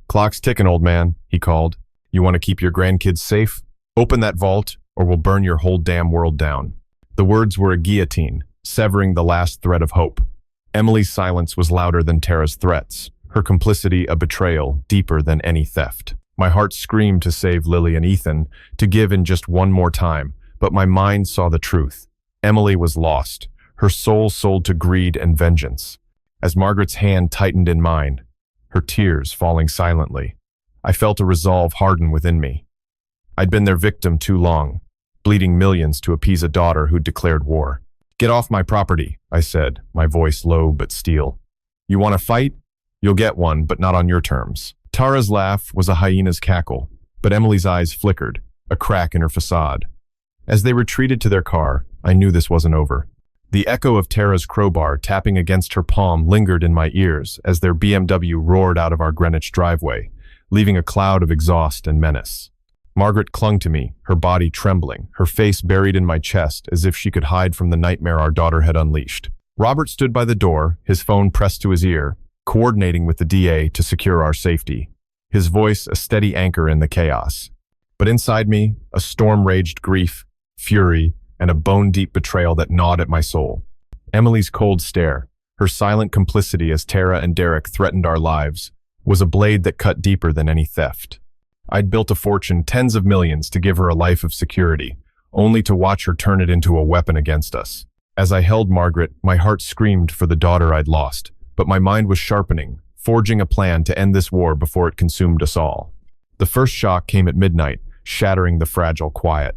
"Clock's ticking, old man," he called. "You want to keep your grandkids safe? Open that vault, or we'll burn your whole damn world down." The words were a guillotine, severing the last thread of hope. Emily's silence was louder than Tara's threats, her complicity a betrayal deeper than any theft. My heart screamed to save Lily and Ethan, to give in just one more time, but my mind saw the truth. Emily was lost, her soul sold to greed and vengeance. As Margaret's hand tightened in mine, her tears falling silently, I felt a resolve harden within me. I'd been their victim too long, bleeding millions to appease a daughter who'd declared war. "Get off my property," I said, my voice low but steel. "You want to fight? You'll get one, but not on your terms." Tara's laugh was a hyena's cackle, but Emily's eyes flickered, a crack in her facade. As they retreated to their car, I knew this wasn't over. The echo of Tara's crowbar tapping against her palm lingered in my ears as their BMW roared out of our Greenwich driveway, leaving a cloud of exhaust and menace. Margaret clung to me, her body trembling, her face buried in my chest as if she could hide from the nightmare our daughter had unleashed. Robert stood by the door, his phone pressed to his ear, coordinating with the DA to secure our safety, his voice a steady anchor in the chaos. But inside me, a storm raged grief, fury, and a bone-deep betrayal that gnawed at my soul. Emily's cold stare, her silent complicity as Tara and Derek threatened our lives, was a blade that cut deeper than any theft. I'd built a fortune, tens of millions, to give her a life of security, only to watch her turn it into a weapon against us. As I held Margaret, my heart screamed for the daughter I'd lost, but my mind was sharpening, forging a plan to end this war before it consumed us all. The first shock came at midnight, shattering the fragile quiet.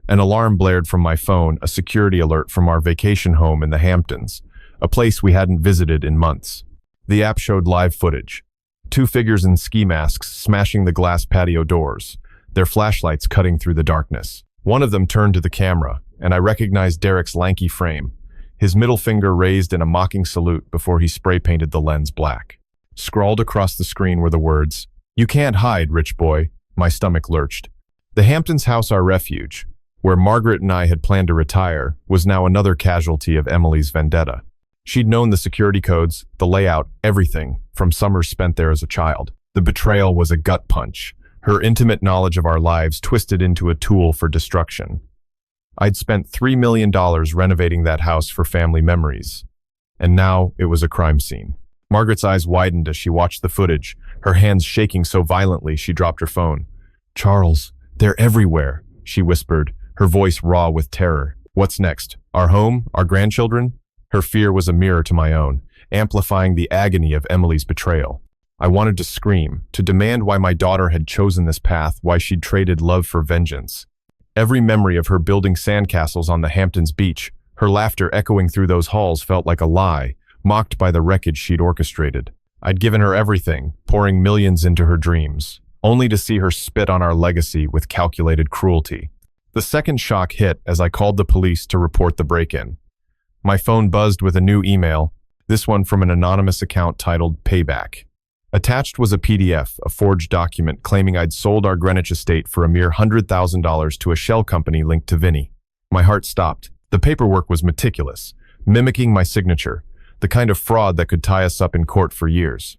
An alarm blared from my phone, a security alert from our vacation home in the Hamptons, a place we hadn't visited in months. The app showed live footage. Two figures in ski masks smashing the glass patio doors, their flashlights cutting through the darkness. One of them turned to the camera, and I recognized Derek's lanky frame, his middle finger raised in a mocking salute before he spray-painted the lens black. Scrawled across the screen were the words, "You can't hide, rich boy." My stomach lurched. The Hamptons house, our refuge, where Margaret and I had planned to retire, was now another casualty of Emily's vendetta. She'd known the security codes, the layout, everything, from summers spent there as a child. The betrayal was a gut punch, her intimate knowledge of our lives twisted into a tool for destruction. I'd spent $3 million renovating that house for family memories, and now it was a crime scene. Margaret's eyes widened as she watched the footage, her hands shaking so violently she dropped her phone. "Charles, they're everywhere," she whispered, her voice raw with terror. "What's next? Our home? Our grandchildren?" Her fear was a mirror to my own, amplifying the agony of Emily's betrayal. I wanted to scream, to demand why my daughter had chosen this path, why she'd traded love for vengeance. Every memory of her building sandcastles on the Hamptons beach, her laughter echoing through those halls, felt like a lie, mocked by the wreckage she'd orchestrated. I'd given her everything, pouring millions into her dreams, only to see her spit on our legacy with calculated cruelty. The second shock hit as I called the police to report the break-in. My phone buzzed with a new email, this one from an anonymous account titled Payback. Attached was a PDF, a forged document claiming I'd sold our Greenwich estate for a mere $100,000 to a shell company linked to Vinny. My heart stopped. The paperwork was meticulous, mimicking my signature, the kind of fraud that could tie us up in court for years.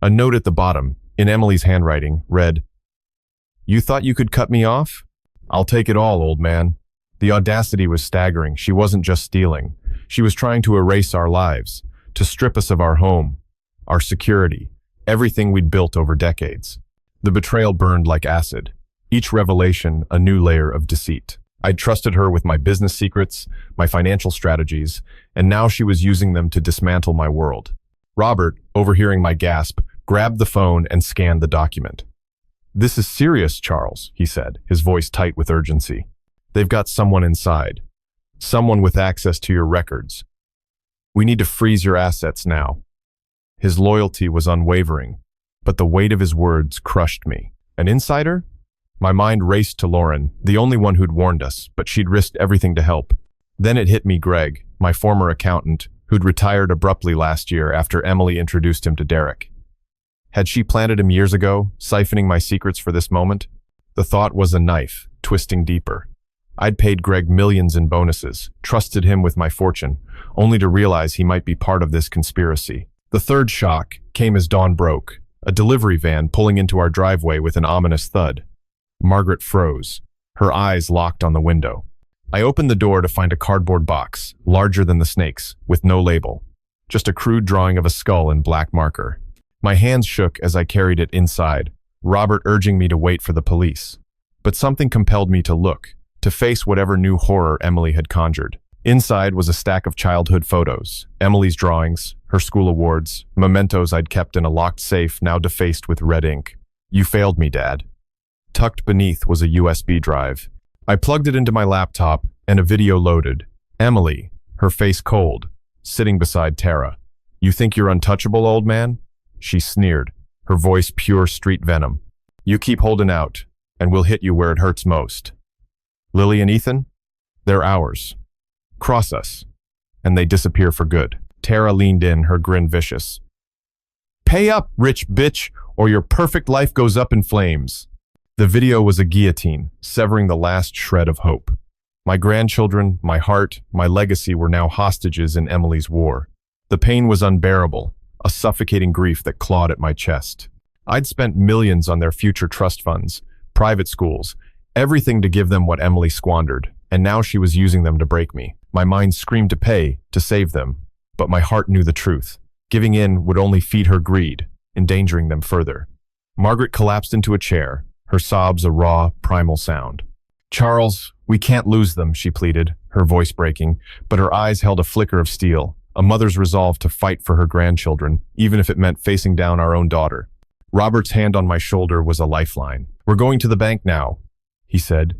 A note at the bottom, in Emily's handwriting, read, "You thought you could cut me off? I'll take it all, old man." The audacity was staggering. She wasn't just stealing. She was trying to erase our lives, to strip us of our home, our security, everything we'd built over decades. The betrayal burned like acid, each revelation a new layer of deceit. I'd trusted her with my business secrets, my financial strategies, and now she was using them to dismantle my world. Robert, overhearing my gasp, grabbed the phone and scanned the document. "This is serious, Charles," he said, his voice tight with urgency. "They've got someone inside. Someone with access to your records. We need to freeze your assets now." His loyalty was unwavering, but the weight of his words crushed me. An insider? My mind raced to Lauren, the only one who'd warned us, but she'd risked everything to help. Then it hit me Greg, my former accountant, who'd retired abruptly last year after Emily introduced him to Derek. Had she planted him years ago, siphoning my secrets for this moment? The thought was a knife, twisting deeper. I'd paid Greg millions in bonuses, trusted him with my fortune, only to realize he might be part of this conspiracy. The third shock came as dawn broke, a delivery van pulling into our driveway with an ominous thud. Margaret froze, her eyes locked on the window. I opened the door to find a cardboard box, larger than the snakes, with no label. Just a crude drawing of a skull in black marker. My hands shook as I carried it inside, Robert urging me to wait for the police. But something compelled me to look, to face whatever new horror Emily had conjured. Inside was a stack of childhood photos, Emily's drawings, her school awards, mementos I'd kept in a locked safe now defaced with red ink. "You failed me, Dad." Tucked beneath was a USB drive. I plugged it into my laptop and a video loaded. Emily, her face cold, sitting beside Tara. "You think you're untouchable, old man?" She sneered, her voice pure street venom. "You keep holding out, and we'll hit you where it hurts most. Lily and Ethan? They're ours. Cross us, and they disappear for good." Tara leaned in, her grin vicious. "Pay up, rich bitch, or your perfect life goes up in flames." The video was a guillotine, severing the last shred of hope. My grandchildren, my heart, my legacy were now hostages in Emily's war. The pain was unbearable, a suffocating grief that clawed at my chest. I'd spent millions on their future trust funds, private schools, everything to give them what Emily squandered, and now she was using them to break me. My mind screamed to pay, to save them, but my heart knew the truth. Giving in would only feed her greed, endangering them further. Margaret collapsed into a chair, her sobs a raw, primal sound. "Charles, we can't lose them," she pleaded, her voice breaking, but her eyes held a flicker of steel, a mother's resolve to fight for her grandchildren, even if it meant facing down our own daughter. Robert's hand on my shoulder was a lifeline. "We're going to the bank now," he said,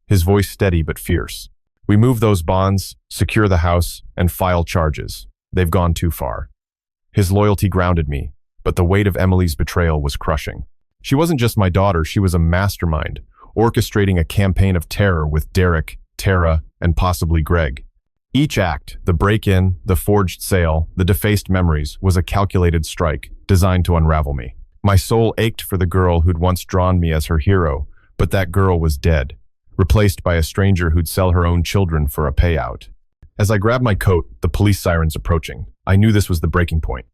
his voice steady but fierce. "We move those bonds, secure the house, and file charges. They've gone too far." His loyalty grounded me, but the weight of Emily's betrayal was crushing. She wasn't just my daughter, she was a mastermind, orchestrating a campaign of terror with Derek, Tara, and possibly Greg. Each act, the break-in, the forged sale, the defaced memories, was a calculated strike, designed to unravel me. My soul ached for the girl who'd once drawn me as her hero, but that girl was dead, replaced by a stranger who'd sell her own children for a payout. As I grabbed my coat, the police sirens approaching, I knew this was the breaking point.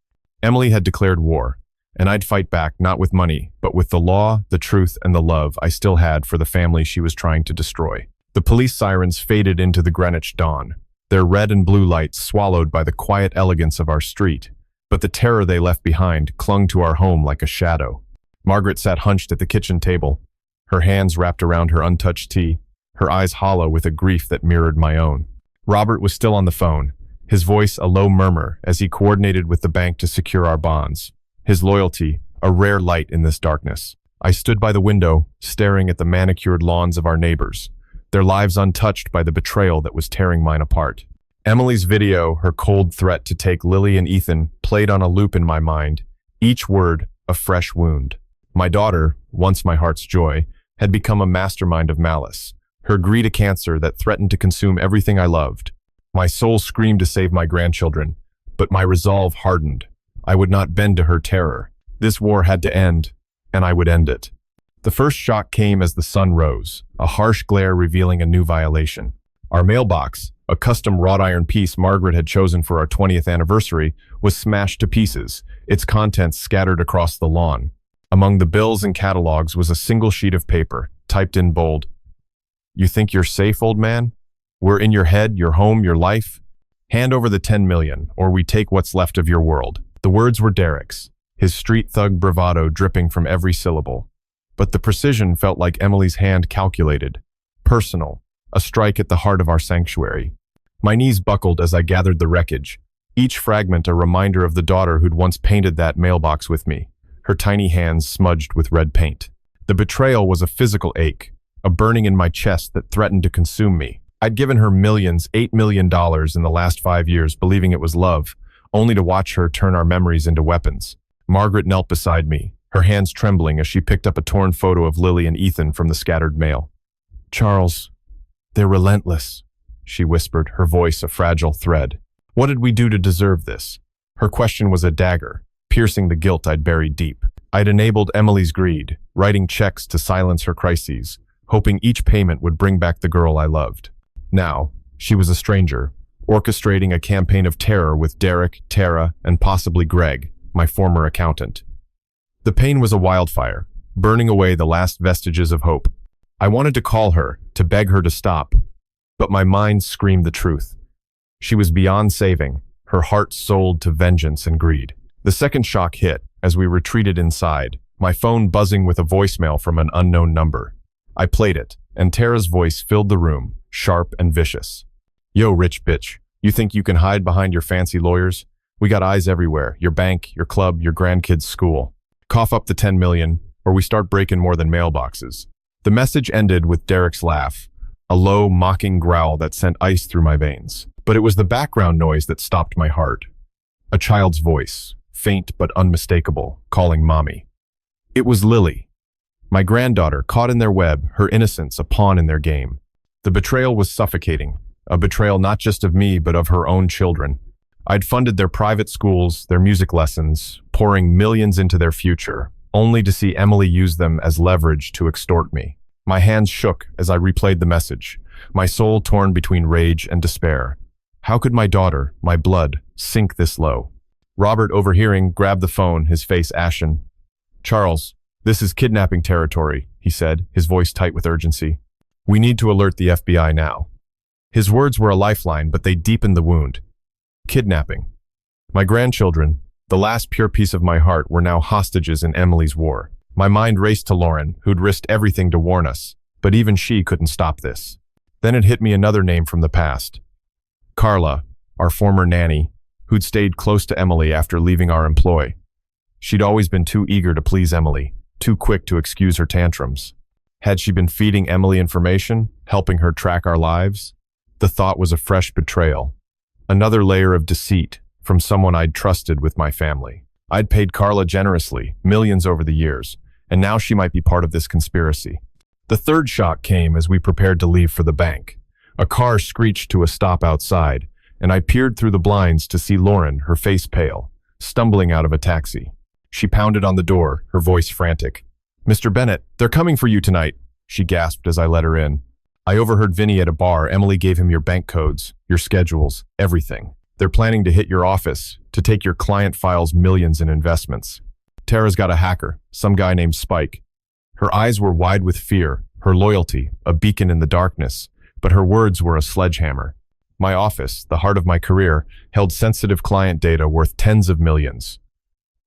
Emily had declared war, and I'd fight back not with money, but with the law, the truth, and the love I still had for the family she was trying to destroy. The police sirens faded into the Greenwich dawn, their red and blue lights swallowed by the quiet elegance of our street, but the terror they left behind clung to our home like a shadow. Margaret sat hunched at the kitchen table, her hands wrapped around her untouched tea, her eyes hollow with a grief that mirrored my own. Robert was still on the phone, his voice a low murmur as he coordinated with the bank to secure our bonds. His loyalty, a rare light in this darkness. I stood by the window, staring at the manicured lawns of our neighbors, their lives untouched by the betrayal that was tearing mine apart. Emily's video, her cold threat to take Lily and Ethan, played on a loop in my mind, each word a fresh wound. My daughter, once my heart's joy, had become a mastermind of malice, her greed a cancer that threatened to consume everything I loved. My soul screamed to save my grandchildren, but my resolve hardened. I would not bend to her terror. This war had to end, and I would end it. The first shock came as the sun rose, a harsh glare revealing a new violation. Our mailbox, a custom wrought iron piece Margaret had chosen for our 20th anniversary, was smashed to pieces, its contents scattered across the lawn. Among the bills and catalogs was a single sheet of paper, typed in bold. "You think you're safe, old man? We're in your head, your home, your life. Hand over the 10 million, or we take what's left of your world." The words were Derek's, his street thug bravado dripping from every syllable. But the precision felt like Emily's hand calculated, personal, a strike at the heart of our sanctuary. My knees buckled as I gathered the wreckage, each fragment a reminder of the daughter who'd once painted that mailbox with me, her tiny hands smudged with red paint. The betrayal was a physical ache, a burning in my chest that threatened to consume me. I'd given her millions, $8 million in the last 5 years, believing it was love, only to watch her turn our memories into weapons. Margaret knelt beside me, her hands trembling as she picked up a torn photo of Lily and Ethan from the scattered mail. "Charles, they're relentless," she whispered, her voice a fragile thread. "What did we do to deserve this?" Her question was a dagger, piercing the guilt I'd buried deep. I'd enabled Emily's greed, writing checks to silence her crises, hoping each payment would bring back the girl I loved. Now, she was a stranger, orchestrating a campaign of terror with Derek, Tara, and possibly Greg, my former accountant. The pain was a wildfire, burning away the last vestiges of hope. I wanted to call her, to beg her to stop, but my mind screamed the truth. She was beyond saving, her heart sold to vengeance and greed. The second shock hit as we retreated inside, my phone buzzing with a voicemail from an unknown number. I played it, and Tara's voice filled the room, sharp and vicious. "Yo, rich bitch, you think you can hide behind your fancy lawyers? We got eyes everywhere, your bank, your club, your grandkids' school. Cough up the 10 million, or we start breaking more than mailboxes." The message ended with Derek's laugh, a low, mocking growl that sent ice through my veins. But it was the background noise that stopped my heart. A child's voice, faint but unmistakable, calling mommy. It was Lily, my granddaughter, caught in their web, her innocence a pawn in their game. The betrayal was suffocating, a betrayal not just of me but of her own children. I'd funded their private schools, their music lessons, pouring millions into their future, only to see Emily use them as leverage to extort me. My hands shook as I replayed the message, my soul torn between rage and despair. How could my daughter, my blood, sink this low? Robert, overhearing, grabbed the phone, his face ashen. "Charles, this is kidnapping territory," he said, his voice tight with urgency. "We need to alert the FBI now." His words were a lifeline, but they deepened the wound. Kidnapping. My grandchildren, the last pure piece of my heart, were now hostages in Emily's war. My mind raced to Lauren, who'd risked everything to warn us, but even she couldn't stop this. Then it hit me, another name from the past. Carla, our former nanny, who'd stayed close to Emily after leaving our employ. She'd always been too eager to please Emily, too quick to excuse her tantrums. Had she been feeding Emily information, helping her track our lives? The thought was a fresh betrayal. Another layer of deceit from someone I'd trusted with my family. I'd paid Carla generously, millions over the years, and now she might be part of this conspiracy. The third shock came as we prepared to leave for the bank. A car screeched to a stop outside, and I peered through the blinds to see Lauren, her face pale, stumbling out of a taxi. She pounded on the door, her voice frantic. "Mr. Bennett, they're coming for you tonight," she gasped as I let her in. "I overheard Vinny at a bar. Emily gave him your bank codes, your schedules, everything. They're planning to hit your office, to take your client files, millions in investments. Tara's got a hacker, some guy named Spike." Her eyes were wide with fear, her loyalty, a beacon in the darkness, but her words were a sledgehammer. My office, the heart of my career, held sensitive client data worth tens of millions.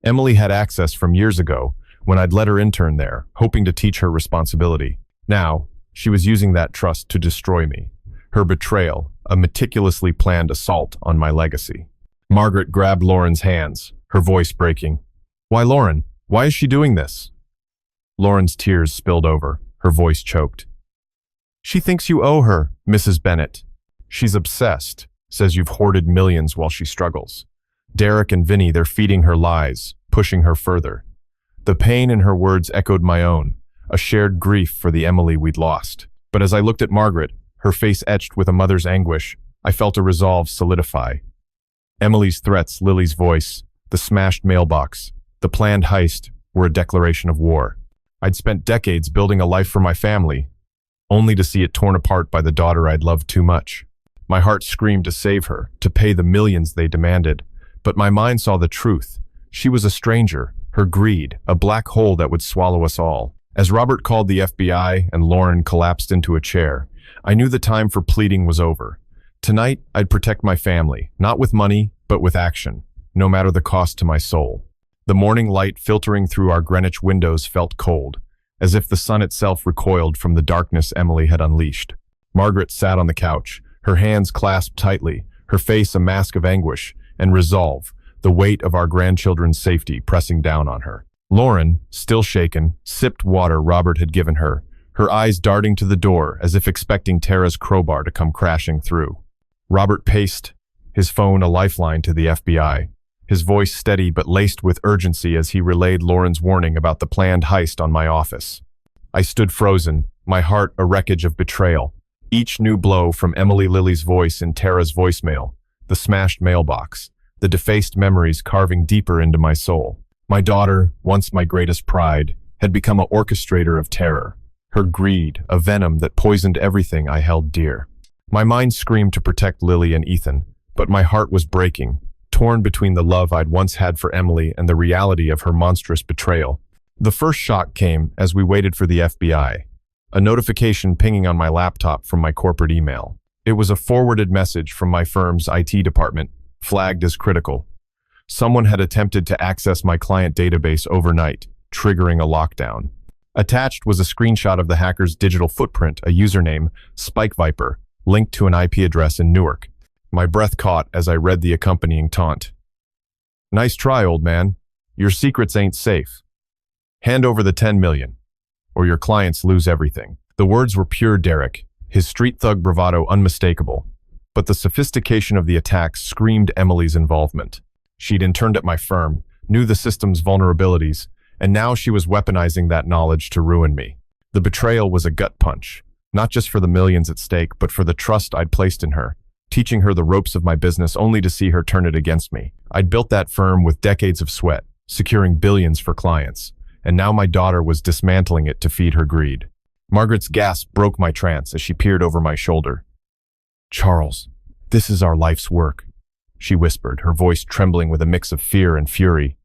Emily had access from years ago, when I'd let her intern there, hoping to teach her responsibility. Now, she was using that trust to destroy me. Her betrayal, a meticulously planned assault on my legacy. Margaret grabbed Lauren's hands, her voice breaking. "Why, Lauren? Why is she doing this?" Lauren's tears spilled over, her voice choked. "She thinks you owe her, Mrs. Bennett. She's obsessed, says you've hoarded millions while she struggles. Derek and Vinny, they're feeding her lies, pushing her further." The pain in her words echoed my own, a shared grief for the Emily we'd lost. But as I looked at Margaret, her face etched with a mother's anguish, I felt a resolve solidify. Emily's threats, Lily's voice, the smashed mailbox, the planned heist were a declaration of war. I'd spent decades building a life for my family, only to see it torn apart by the daughter I'd loved too much. My heart screamed to save her, to pay the millions they demanded, but my mind saw the truth. She was a stranger, her greed, a black hole that would swallow us all. As Robert called the FBI and Lauren collapsed into a chair, I knew the time for pleading was over. Tonight, I'd protect my family, not with money, but with action, no matter the cost to my soul. The morning light filtering through our Greenwich windows felt cold, as if the sun itself recoiled from the darkness Emily had unleashed. Margaret sat on the couch, her hands clasped tightly, her face a mask of anguish and resolve, the weight of our grandchildren's safety pressing down on her. Lauren, still shaken, sipped water Robert had given her, her eyes darting to the door as if expecting Tara's crowbar to come crashing through. Robert paced, his phone a lifeline to the FBI, his voice steady but laced with urgency as he relayed Lauren's warning about the planned heist on my office. I stood frozen, my heart a wreckage of betrayal. Each new blow from Emily Lily's voice in Tara's voicemail, the smashed mailbox, the defaced memories carving deeper into my soul. My daughter, once my greatest pride, had become an orchestrator of terror, her greed, a venom that poisoned everything I held dear. My mind screamed to protect Lily and Ethan, but my heart was breaking, torn between the love I'd once had for Emily and the reality of her monstrous betrayal. The first shock came as we waited for the FBI. A notification pinging on my laptop from my corporate email. It was a forwarded message from my firm's IT department, flagged as critical. Someone had attempted to access my client database overnight, triggering a lockdown. Attached was a screenshot of the hacker's digital footprint, a username, Spike Viper, linked to an IP address in Newark. My breath caught as I read the accompanying taunt. "Nice try, old man. Your secrets ain't safe. Hand over the 10 million, or your clients lose everything." The words were pure Derek, his street thug bravado unmistakable, but the sophistication of the attack screamed Emily's involvement. She'd interned at my firm, knew the system's vulnerabilities, and now she was weaponizing that knowledge to ruin me. The betrayal was a gut punch, not just for the millions at stake, but for the trust I'd placed in her, teaching her the ropes of my business only to see her turn it against me. I'd built that firm with decades of sweat, securing billions for clients, and now my daughter was dismantling it to feed her greed. Margaret's gasp broke my trance as she peered over my shoulder. "Charles, this is our life's work," she whispered, her voice trembling with a mix of fear and fury.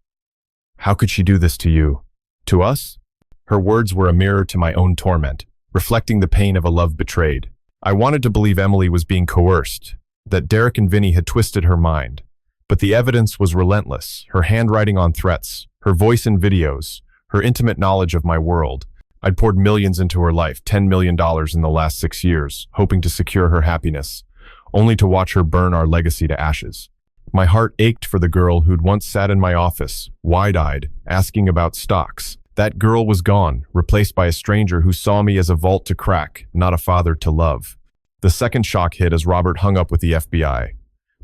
"How could she do this to you? To us?" Her words were a mirror to my own torment, reflecting the pain of a love betrayed. I wanted to believe Emily was being coerced, that Derek and Vinny had twisted her mind. But the evidence was relentless, her handwriting on threats, her voice in videos, her intimate knowledge of my world. I'd poured millions into her life, $10 million in the last 6 years, hoping to secure her happiness, only to watch her burn our legacy to ashes. My heart ached for the girl who'd once sat in my office, wide-eyed, asking about stocks. That girl was gone, replaced by a stranger who saw me as a vault to crack, not a father to love. The second shock hit as Robert hung up with the FBI.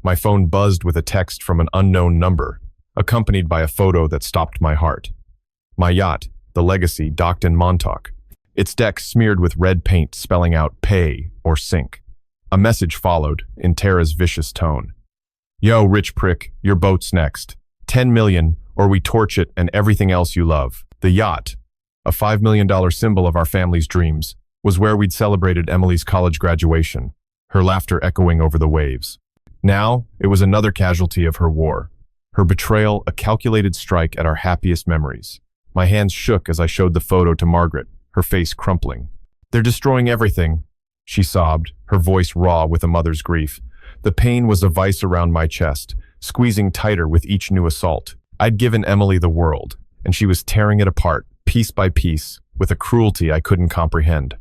My phone buzzed with a text from an unknown number, accompanied by a photo that stopped my heart. My yacht, the Legacy, docked in Montauk, its deck smeared with red paint spelling out pay or sink. A message followed, in Tara's vicious tone. "Yo, rich prick, your boat's next. 10 million, or we torch it and everything else you love." The yacht, a $5 million symbol of our family's dreams, was where we'd celebrated Emily's college graduation, her laughter echoing over the waves. Now, it was another casualty of her war, her betrayal a calculated strike at our happiest memories. My hands shook as I showed the photo to Margaret, her face crumpling. "They're destroying everything," she sobbed, her voice raw with a mother's grief. The pain was a vice around my chest, squeezing tighter with each new assault. I'd given Emily the world, and she was tearing it apart, piece by piece, with a cruelty I couldn't comprehend.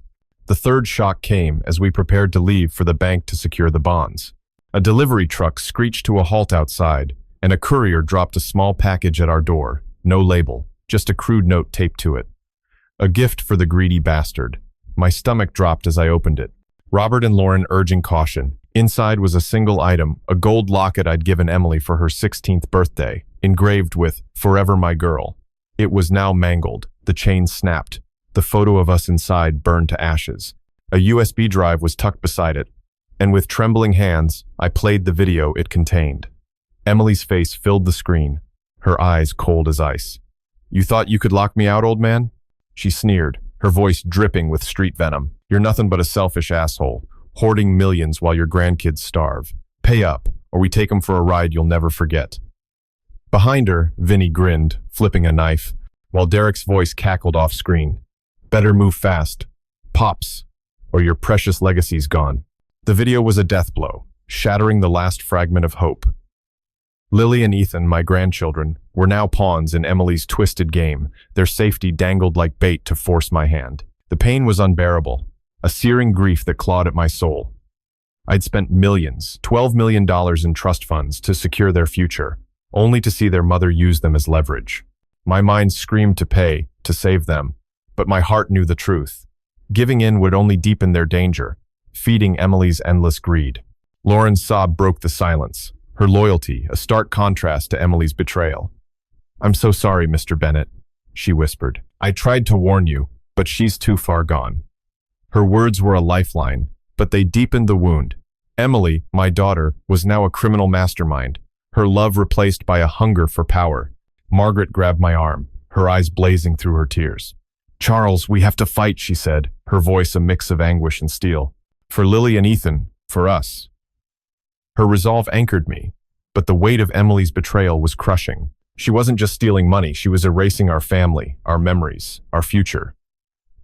The third shock came as we prepared to leave for the bank to secure the bonds. A delivery truck screeched to a halt outside, and a courier dropped a small package at our door, no label, just a crude note taped to it. A gift for the greedy bastard. My stomach dropped as I opened it. Robert and Lauren urging caution. Inside was a single item, a gold locket I'd given Emily for her 16th birthday, engraved with "Forever my girl." It was now mangled, the chain snapped, the photo of us inside burned to ashes. A USB drive was tucked beside it, and with trembling hands, I played the video it contained. Emily's face filled the screen, her eyes cold as ice. "You thought you could lock me out, old man?" She sneered, her voice dripping with street venom. "You're nothing but a selfish asshole, hoarding millions while your grandkids starve. Pay up, or we take them for a ride you'll never forget." Behind her, Vinny grinned, flipping a knife, while Derek's voice cackled off screen. "Better move fast. Pops, or your precious legacy's gone." The video was a death blow, shattering the last fragment of hope. Lily and Ethan, my grandchildren, were now pawns in Emily's twisted game, their safety dangled like bait to force my hand. The pain was unbearable, a searing grief that clawed at my soul. I'd spent millions, $12 million in trust funds to secure their future, only to see their mother use them as leverage. My mind screamed to pay, to save them, but my heart knew the truth. Giving in would only deepen their danger, feeding Emily's endless greed. Lauren's sob broke the silence, her loyalty a stark contrast to Emily's betrayal. "I'm so sorry, Mr. Bennett," she whispered. "I tried to warn you, but she's too far gone." Her words were a lifeline, but they deepened the wound. Emily, my daughter, was now a criminal mastermind, her love replaced by a hunger for power. Margaret grabbed my arm, her eyes blazing through her tears. "Charles, we have to fight," she said, her voice a mix of anguish and steel. "For Lily and Ethan, for us." Her resolve anchored me, but the weight of Emily's betrayal was crushing. She wasn't just stealing money, she was erasing our family, our memories, our future.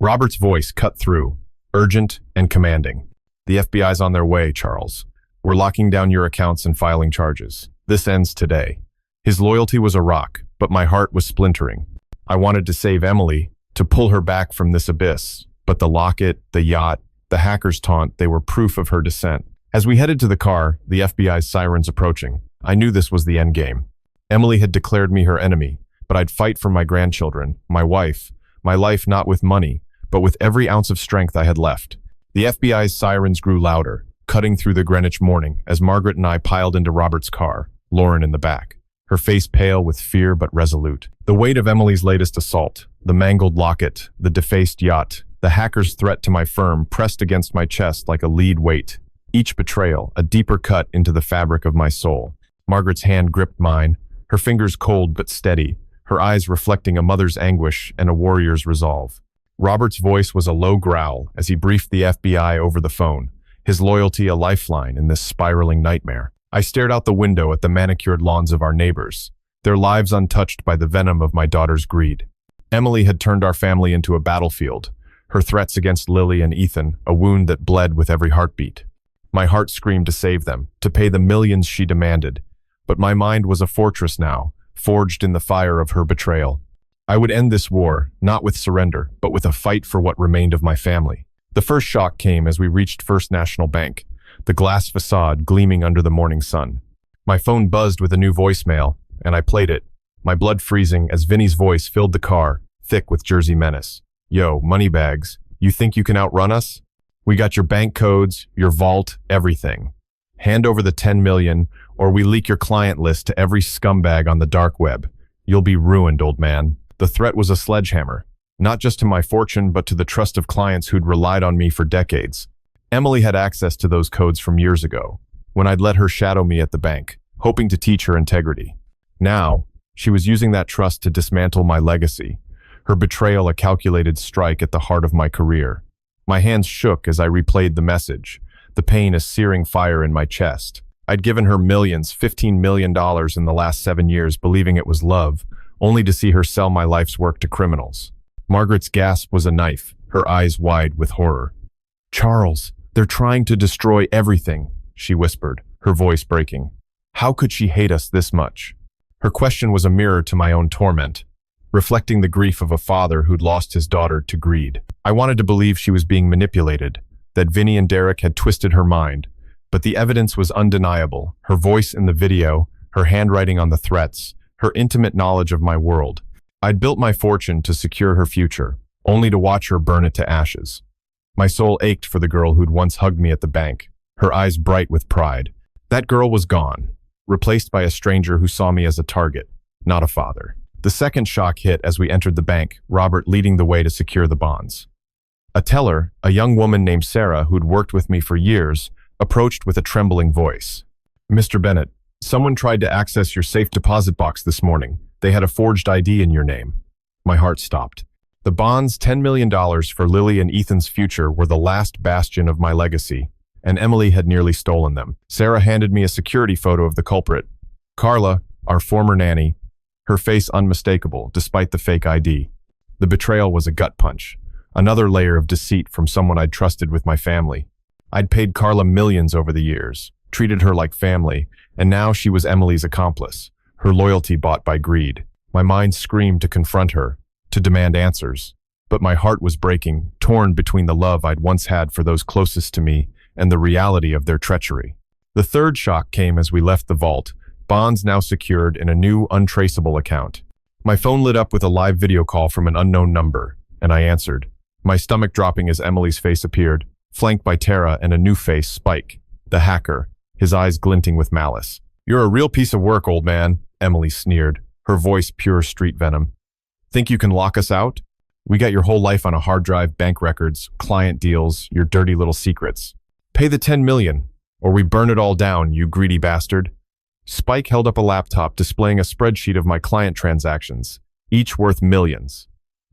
Robert's voice cut through, urgent and commanding. "The FBI's on their way, Charles. We're locking down your accounts and filing charges. This ends today." His loyalty was a rock, but my heart was splintering. I wanted to save Emily, to pull her back from this abyss, but the locket, the yacht, the hacker's taunt, they were proof of her descent. As we headed to the car, the FBI's sirens approaching, I knew this was the end game. Emily had declared me her enemy, but I'd fight for my grandchildren, my wife, my life not with money, but with every ounce of strength I had left. The FBI's sirens grew louder, cutting through the Greenwich morning as Margaret and I piled into Robert's car, Lauren in the back, her face pale with fear but resolute. The weight of Emily's latest assault, the mangled locket, the defaced yacht, the hacker's threat to my firm pressed against my chest like a lead weight. Each betrayal, a deeper cut into the fabric of my soul. Margaret's hand gripped mine, her fingers cold but steady, her eyes reflecting a mother's anguish and a warrior's resolve. Robert's voice was a low growl as he briefed the FBI over the phone, his loyalty a lifeline in this spiraling nightmare. I stared out the window at the manicured lawns of our neighbors, their lives untouched by the venom of my daughter's greed. Emily had turned our family into a battlefield, her threats against Lily and Ethan a wound that bled with every heartbeat. My heart screamed to save them, to pay the millions she demanded, but my mind was a fortress now, forged in the fire of her betrayal. I would end this war, not with surrender, but with a fight for what remained of my family. The first shock came as we reached First National Bank, the glass facade gleaming under the morning sun. My phone buzzed with a new voicemail, and I played it, my blood freezing as Vinny's voice filled the car, thick with Jersey menace. "Yo, moneybags, you think you can outrun us? We got your bank codes, your vault, everything. Hand over the 10 million, or we leak your client list to every scumbag on the dark web. You'll be ruined, old man." The threat was a sledgehammer, not just to my fortune, but to the trust of clients who'd relied on me for decades. Emily had access to those codes from years ago, when I'd let her shadow me at the bank, hoping to teach her integrity. Now, she was using that trust to dismantle my legacy, her betrayal a calculated strike at the heart of my career. My hands shook as I replayed the message, the pain a searing fire in my chest. I'd given her millions, $15 million in the last 7 years, believing it was love, only to see her sell my life's work to criminals. Margaret's gasp was a knife, her eyes wide with horror. "Charles, they're trying to destroy everything," she whispered, her voice breaking. How could she hate us this much? Her question was a mirror to my own torment, reflecting the grief of a father who'd lost his daughter to greed. I wanted to believe she was being manipulated, that Vinny and Derek had twisted her mind, but the evidence was undeniable, her voice in the video, her handwriting on the threats, her intimate knowledge of my world. I'd built my fortune to secure her future, only to watch her burn it to ashes. My soul ached for the girl who'd once hugged me at the bank, her eyes bright with pride. That girl was gone, replaced by a stranger who saw me as a target, not a father. The second shock hit as we entered the bank, Robert leading the way to secure the bonds. A teller, a young woman named Sarah who'd worked with me for years, approached with a trembling voice. "Mr. Bennett, someone tried to access your safe deposit box this morning. They had a forged ID in your name." My heart stopped. The bonds, $10 million for Lily and Ethan's future, were the last bastion of my legacy, and Emily had nearly stolen them. Sarah handed me a security photo of the culprit. Carla, our former nanny, her face unmistakable despite the fake ID. The betrayal was a gut punch, another layer of deceit from someone I'd trusted with my family. I'd paid Carla millions over the years, treated her like family, and now she was Emily's accomplice, her loyalty bought by greed. My mind screamed to confront her, to demand answers. But my heart was breaking, torn between the love I'd once had for those closest to me and the reality of their treachery. The third shock came as we left the vault, bonds now secured in a new, untraceable account. My phone lit up with a live video call from an unknown number, and I answered, my stomach dropping as Emily's face appeared, flanked by Tara and a new face, Spike, the hacker, his eyes glinting with malice. "You're a real piece of work, old man," Emily sneered, her voice pure street venom. "Think you can lock us out? We got your whole life on a hard drive, bank records, client deals, your dirty little secrets. Pay the 10 million, or we burn it all down, you greedy bastard." Spike held up a laptop displaying a spreadsheet of my client transactions, each worth millions.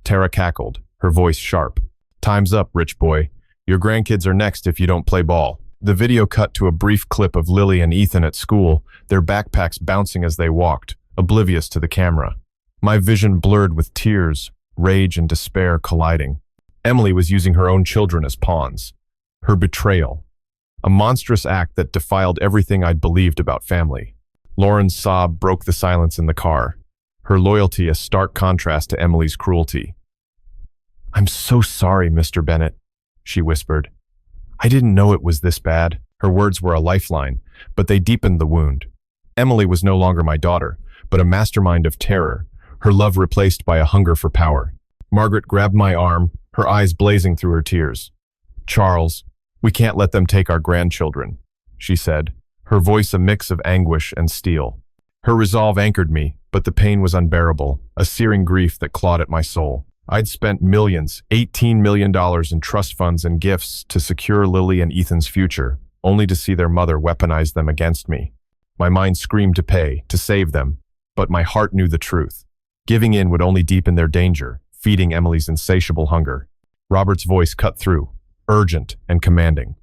Tara cackled, her voice sharp. "Time's up, rich boy. Your grandkids are next if you don't play ball." The video cut to a brief clip of Lily and Ethan at school, their backpacks bouncing as they walked, oblivious to the camera. My vision blurred with tears, rage and despair colliding. Emily was using her own children as pawns. Her betrayal. A monstrous act that defiled everything I'd believed about family. Lauren's sob broke the silence in the car, her loyalty a stark contrast to Emily's cruelty. "I'm so sorry, Mr. Bennett," she whispered. "I didn't know it was this bad." Her words were a lifeline, but they deepened the wound. Emily was no longer my daughter, but a mastermind of terror, her love replaced by a hunger for power. Margaret grabbed my arm, her eyes blazing through her tears. "Charles, we can't let them take our grandchildren," she said, her voice a mix of anguish and steel. Her resolve anchored me, but the pain was unbearable, a searing grief that clawed at my soul. I'd spent millions, $18 million in trust funds and gifts to secure Lily and Ethan's future, only to see their mother weaponize them against me. My mind screamed to pay, to save them, but my heart knew the truth. Giving in would only deepen their danger, feeding Emily's insatiable hunger. Robert's voice cut through, urgent and commanding.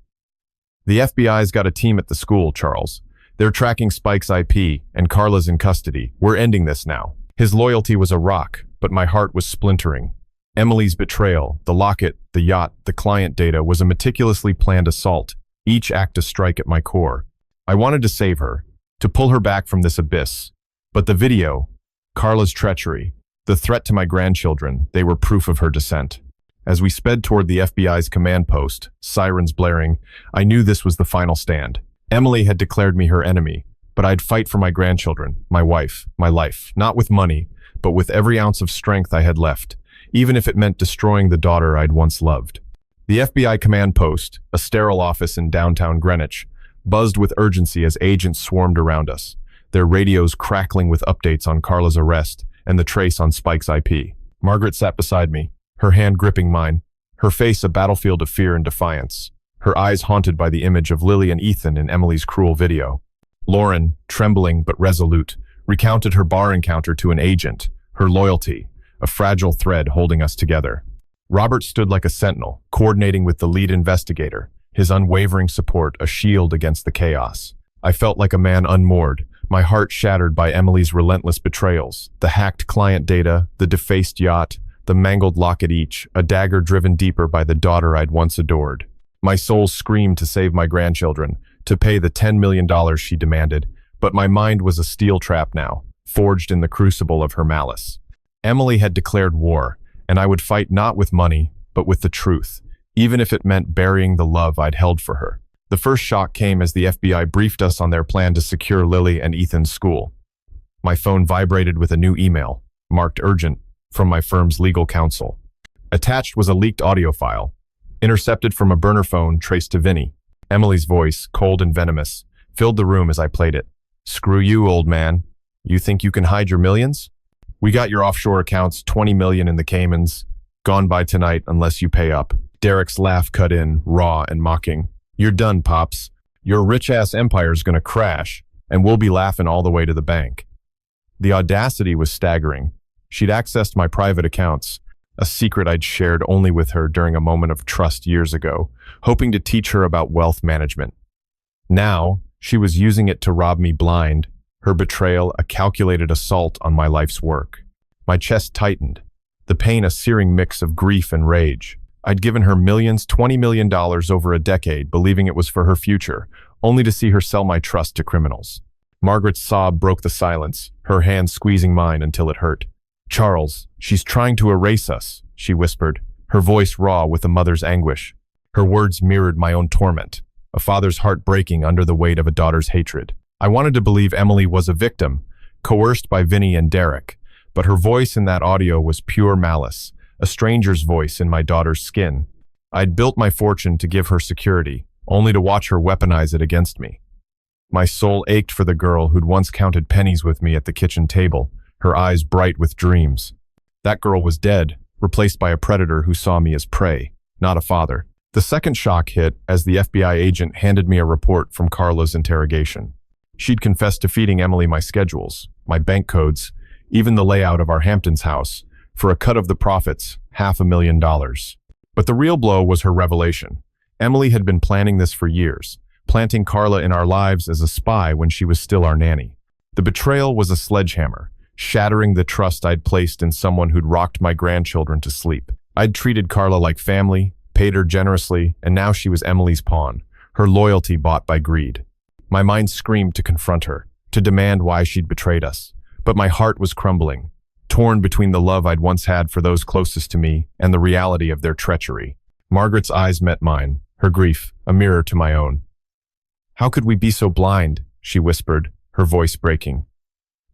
"The FBI's got a team at the school, Charles. They're tracking Spike's IP, and Carla's in custody. We're ending this now." His loyalty was a rock, but my heart was splintering. Emily's betrayal, the locket, the yacht, the client data was a meticulously planned assault, each act a strike at my core. I wanted to save her, to pull her back from this abyss. But the video, Carla's treachery, the threat to my grandchildren, they were proof of her descent. As we sped toward the FBI's command post, sirens blaring, I knew this was the final stand. Emily had declared me her enemy, but I'd fight for my grandchildren, my wife, my life, not with money, but with every ounce of strength I had left, even if it meant destroying the daughter I'd once loved. The FBI command post, a sterile office in downtown Greenwich, buzzed with urgency as agents swarmed around us, their radios crackling with updates on Carla's arrest and the trace on Spike's IP. Margaret sat beside me, her hand gripping mine, her face a battlefield of fear and defiance, her eyes haunted by the image of Lily and Ethan in Emily's cruel video. Lauren, trembling but resolute, recounted her bar encounter to an agent, her loyalty, a fragile thread holding us together. Robert stood like a sentinel, coordinating with the lead investigator, his unwavering support a shield against the chaos. I felt like a man unmoored, my heart shattered by Emily's relentless betrayals, the hacked client data, the defaced yacht, the mangled locket each, a dagger driven deeper by the daughter I'd once adored. My soul screamed to save my grandchildren, to pay the $10 million she demanded, but my mind was a steel trap now, forged in the crucible of her malice. Emily had declared war, and I would fight not with money, but with the truth, even if it meant burying the love I'd held for her. The first shock came as the FBI briefed us on their plan to secure Lily and Ethan's school. My phone vibrated with a new email, marked urgent, from my firm's legal counsel. Attached was a leaked audio file, intercepted from a burner phone traced to Vinny. Emily's voice, cold and venomous, filled the room as I played it. "Screw you, old man. You think you can hide your millions? We got your offshore accounts, 20 million in the Caymans. Gone by tonight unless you pay up." Derek's laugh cut in, raw and mocking. "You're done, Pops. Your rich-ass empire's gonna crash, and we'll be laughing all the way to the bank." The audacity was staggering. She'd accessed my private accounts, a secret I'd shared only with her during a moment of trust years ago, hoping to teach her about wealth management. Now, she was using it to rob me blind, her betrayal a calculated assault on my life's work. My chest tightened, the pain a searing mix of grief and rage. I'd given her millions, $20 million over a decade, believing it was for her future, only to see her sell my trust to criminals. Margaret's sob broke the silence, her hand squeezing mine until it hurt. "Charles, she's trying to erase us," she whispered, her voice raw with a mother's anguish. Her words mirrored my own torment, a father's heart breaking under the weight of a daughter's hatred. I wanted to believe Emily was a victim, coerced by Vinny and Derek, but her voice in that audio was pure malice, a stranger's voice in my daughter's skin. I'd built my fortune to give her security, only to watch her weaponize it against me. My soul ached for the girl who'd once counted pennies with me at the kitchen table, her eyes bright with dreams. That girl was dead, replaced by a predator who saw me as prey, not a father. The second shock hit as the FBI agent handed me a report from Carla's interrogation. She'd confessed to feeding Emily my schedules, my bank codes, even the layout of our Hamptons house, for a cut of the profits, $500,000. But the real blow was her revelation. Emily had been planning this for years, planting Carla in our lives as a spy when she was still our nanny. The betrayal was a sledgehammer, shattering the trust I'd placed in someone who'd rocked my grandchildren to sleep. I'd treated Carla like family, paid her generously, and now she was Emily's pawn, her loyalty bought by greed. My mind screamed to confront her, to demand why she'd betrayed us. But my heart was crumbling, torn between the love I'd once had for those closest to me and the reality of their treachery. Margaret's eyes met mine, her grief a mirror to my own. "How could we be so blind?" she whispered, her voice breaking.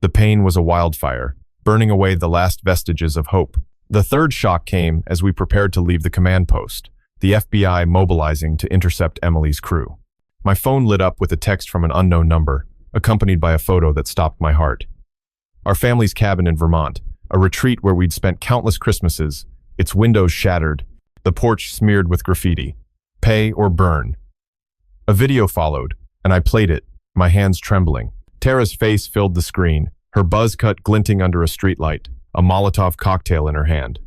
The pain was a wildfire, burning away the last vestiges of hope. The third shock came as we prepared to leave the command post, the FBI mobilizing to intercept Emily's crew. My phone lit up with a text from an unknown number, accompanied by a photo that stopped my heart. Our family's cabin in Vermont, a retreat where we'd spent countless Christmases, its windows shattered, the porch smeared with graffiti. "Pay or burn." A video followed, and I played it, my hands trembling. Tara's face filled the screen, her buzz cut glinting under a streetlight, a Molotov cocktail in her hand.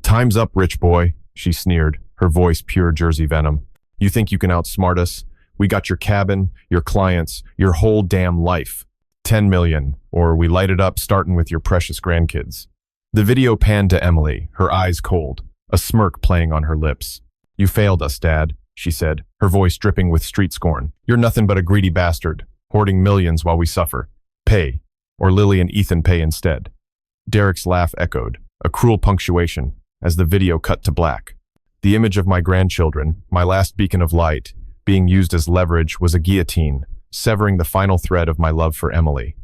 "Time's up, rich boy," she sneered, her voice pure Jersey venom. "You think you can outsmart us? We got your cabin, your clients, your whole damn life. 10 million, or we light it up starting with your precious grandkids." The video panned to Emily, her eyes cold, a smirk playing on her lips. "You failed us, Dad," she said, her voice dripping with street scorn. "You're nothing but a greedy bastard, hoarding millions while we suffer. Pay, or Lily and Ethan pay instead." Derek's laugh echoed, a cruel punctuation, as the video cut to black. The image of my grandchildren, my last beacon of light, being used as leverage was a guillotine, severing the final thread of my love for Emily.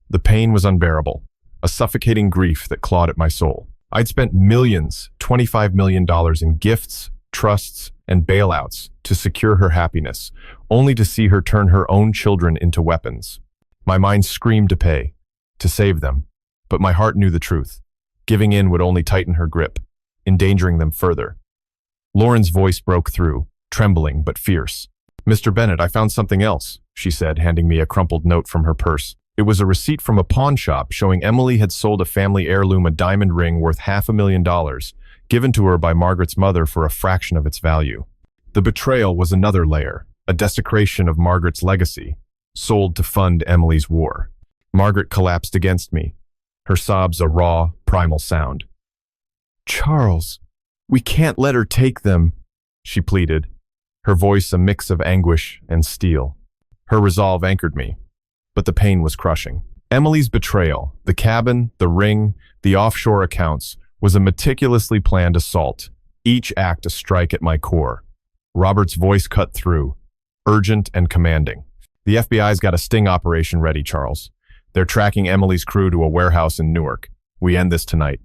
The pain was unbearable, a suffocating grief that clawed at my soul. I'd spent millions, $25 million in gifts, trusts, and bailouts to secure her happiness, only to see her turn her own children into weapons. My mind screamed to pay, to save them, but my heart knew the truth. Giving in would only tighten her grip, endangering them further. Lauren's voice broke through, trembling but fierce. "Mr. Bennett, I found something else," she said, handing me a crumpled note from her purse. It was a receipt from a pawn shop showing Emily had sold a family heirloom, a diamond ring worth $500,000, given to her by Margaret's mother for a fraction of its value. The betrayal was another layer, a desecration of Margaret's legacy, sold to fund Emily's war. Margaret collapsed against me, her sobs a raw, primal sound. "Charles, we can't let her take them," she pleaded, her voice a mix of anguish and steel. Her resolve anchored me, but the pain was crushing. Emily's betrayal, the cabin, the ring, the offshore accounts, was a meticulously planned assault, each act a strike at my core. Robert's voice cut through, urgent and commanding. "The FBI's got a sting operation ready, Charles. They're tracking Emily's crew to a warehouse in Newark. We end this tonight."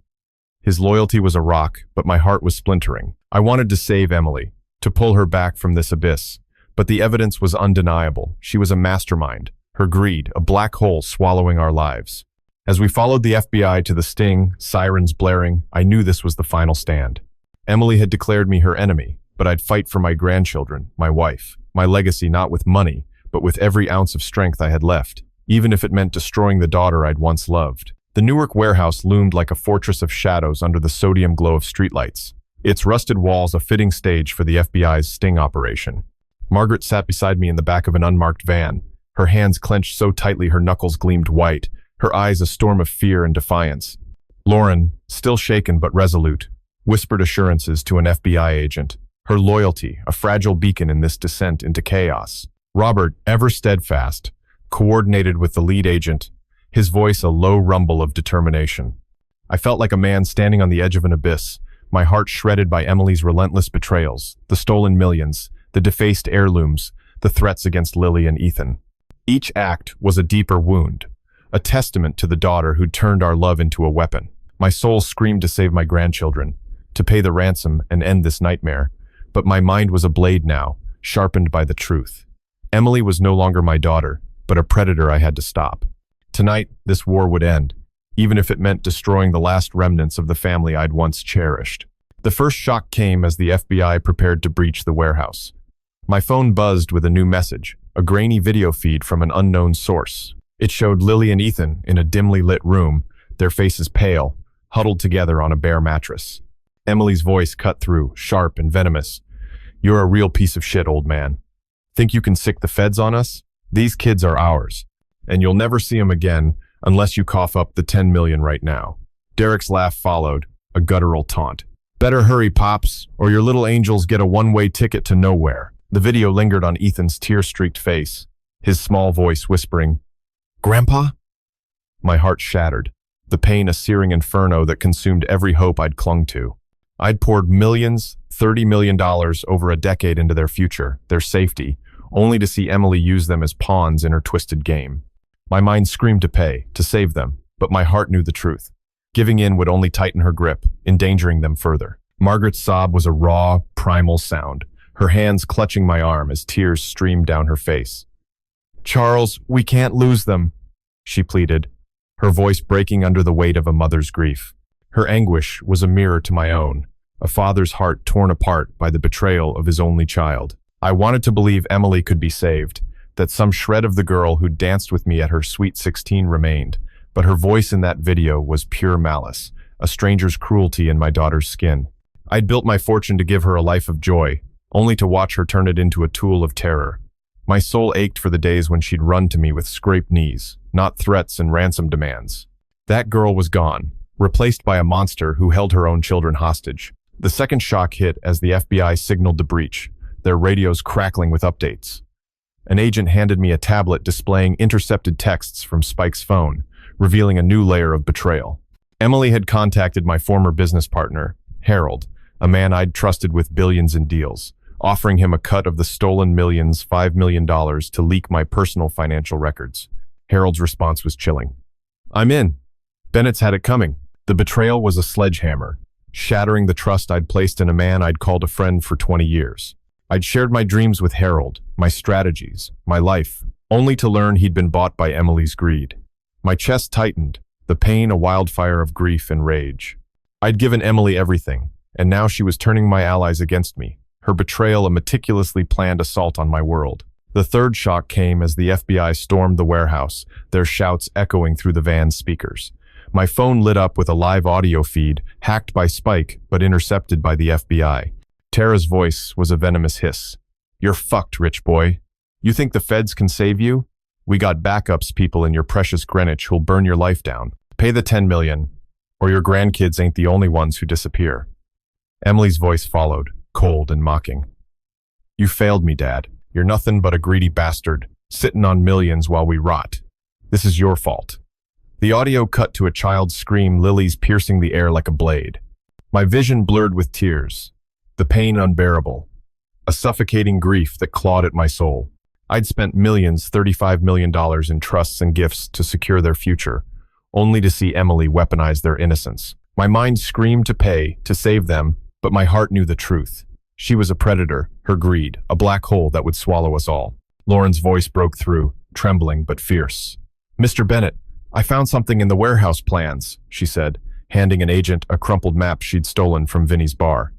His loyalty was a rock, but my heart was splintering. I wanted to save Emily, to pull her back from this abyss, but the evidence was undeniable. She was a mastermind, her greed, a black hole swallowing our lives. As we followed the FBI to the sting, sirens blaring, I knew this was the final stand. Emily had declared me her enemy, but I'd fight for my grandchildren, my wife, my legacy not with money, but with every ounce of strength I had left, even if it meant destroying the daughter I'd once loved. The Newark warehouse loomed like a fortress of shadows under the sodium glow of streetlights, its rusted walls a fitting stage for the FBI's sting operation. Margaret sat beside me in the back of an unmarked van, her hands clenched so tightly her knuckles gleamed white, her eyes a storm of fear and defiance. Lauren, still shaken but resolute, whispered assurances to an FBI agent, her loyalty a fragile beacon in this descent into chaos. Robert, ever steadfast, coordinated with the lead agent, his voice a low rumble of determination. I felt like a man standing on the edge of an abyss, my heart shredded by Emily's relentless betrayals, the stolen millions, the defaced heirlooms, the threats against Lily and Ethan. Each act was a deeper wound, a testament to the daughter who'd turned our love into a weapon. My soul screamed to save my grandchildren, to pay the ransom and end this nightmare, but my mind was a blade now, sharpened by the truth. Emily was no longer my daughter, but a predator I had to stop. Tonight, this war would end, even if it meant destroying the last remnants of the family I'd once cherished. The first shock came as the FBI prepared to breach the warehouse. My phone buzzed with a new message, a grainy video feed from an unknown source. It showed Lily and Ethan in a dimly lit room, their faces pale, huddled together on a bare mattress. Emily's voice cut through, sharp and venomous. "You're a real piece of shit, old man. Think you can sick the feds on us? These kids are ours, and you'll never see them again unless you cough up the 10 million right now." Derek's laugh followed, a guttural taunt. "Better hurry, Pops, or your little angels get a one-way ticket to nowhere." The video lingered on Ethan's tear-streaked face, his small voice whispering, "Grandpa?" My heart shattered, the pain a searing inferno that consumed every hope I'd clung to. I'd poured millions, $30 million over a decade into their future, their safety, only to see Emily use them as pawns in her twisted game. My mind screamed to pay, to save them, but my heart knew the truth. Giving in would only tighten her grip, endangering them further. Margaret's sob was a raw, primal sound, her hands clutching my arm as tears streamed down her face. "Charles, we can't lose them," she pleaded, her voice breaking under the weight of a mother's grief. Her anguish was a mirror to my own, a father's heart torn apart by the betrayal of his only child. I wanted to believe Emily could be saved, that some shred of the girl who danced with me at her sweet 16 remained, but her voice in that video was pure malice, a stranger's cruelty in my daughter's skin. I'd built my fortune to give her a life of joy, only to watch her turn it into a tool of terror. My soul ached for the days when she'd run to me with scraped knees, not threats and ransom demands. That girl was gone, replaced by a monster who held her own children hostage. The second shock hit as the FBI signaled the breach, their radios crackling with updates. An agent handed me a tablet displaying intercepted texts from Spike's phone, revealing a new layer of betrayal. Emily had contacted my former business partner, Harold, a man I'd trusted with billions in deals, offering him a cut of the stolen millions, $5 million, to leak my personal financial records. Harold's response was chilling. "I'm in. Bennett's had it coming." The betrayal was a sledgehammer, shattering the trust I'd placed in a man I'd called a friend for 20 years. I'd shared my dreams with Harold, my strategies, my life, only to learn he'd been bought by Emily's greed. My chest tightened, the pain a wildfire of grief and rage. I'd given Emily everything, and now she was turning my allies against me, her betrayal a meticulously planned assault on my world. The third shock came as the FBI stormed the warehouse, their shouts echoing through the van's speakers. My phone lit up with a live audio feed, hacked by Spike but intercepted by the FBI. Tara's voice was a venomous hiss. "You're fucked, rich boy. You think the feds can save you? We got backups people in your precious Greenwich who'll burn your life down. Pay the 10 million, or your grandkids ain't the only ones who disappear." Emily's voice followed, cold and mocking. "You failed me, Dad. You're nothing but a greedy bastard, sitting on millions while we rot. This is your fault." The audio cut to a child's scream, Lily's piercing the air like a blade. My vision blurred with tears, the pain unbearable, a suffocating grief that clawed at my soul. I'd spent millions, $35 million in trusts and gifts to secure their future, only to see Emily weaponize their innocence. My mind screamed to pay, to save them, but my heart knew the truth. She was a predator, her greed, a black hole that would swallow us all. Lauren's voice broke through, trembling but fierce. "Mr. Bennett, I found something in the warehouse plans," she said, handing an agent a crumpled map she'd stolen from Vinny's bar.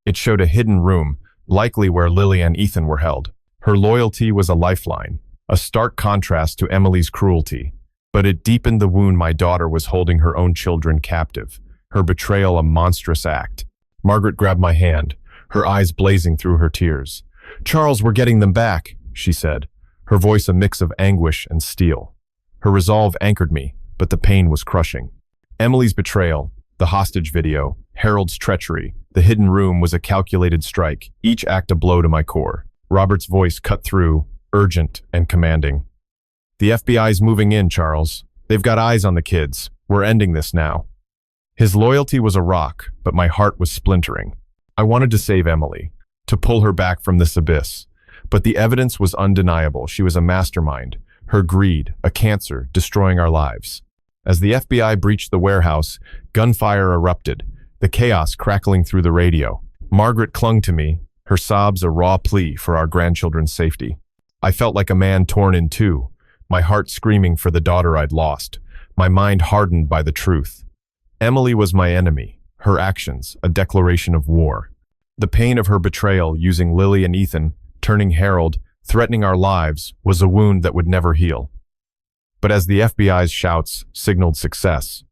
It showed a hidden room, likely where Lily and Ethan were held. Her loyalty was a lifeline, a stark contrast to Emily's cruelty, but it deepened the wound my daughter was holding her own children captive, her betrayal a monstrous act. Margaret grabbed my hand, her eyes blazing through her tears. "Charles, we're getting them back," she said, her voice a mix of anguish and steel. Her resolve anchored me, but the pain was crushing. Emily's betrayal, the hostage video, Harold's treachery, the hidden room was a calculated strike, each act a blow to my core. Robert's voice cut through, urgent and commanding. "The FBI's moving in, Charles. They've got eyes on the kids. We're ending this now." His loyalty was a rock, but my heart was splintering. I wanted to save Emily, to pull her back from this abyss. But the evidence was undeniable. She was a mastermind, her greed, a cancer, destroying our lives. As the FBI breached the warehouse, gunfire erupted, the chaos crackling through the radio. Margaret clung to me, her sobs a raw plea for our grandchildren's safety. I felt like a man torn in two, my heart screaming for the daughter I'd lost, my mind hardened by the truth. Emily was my enemy, her actions a declaration of war. The pain of her betrayal, using Lily and Ethan, turning Harold, threatening our lives, was a wound that would never heal. But as the FBI's shouts signaled success,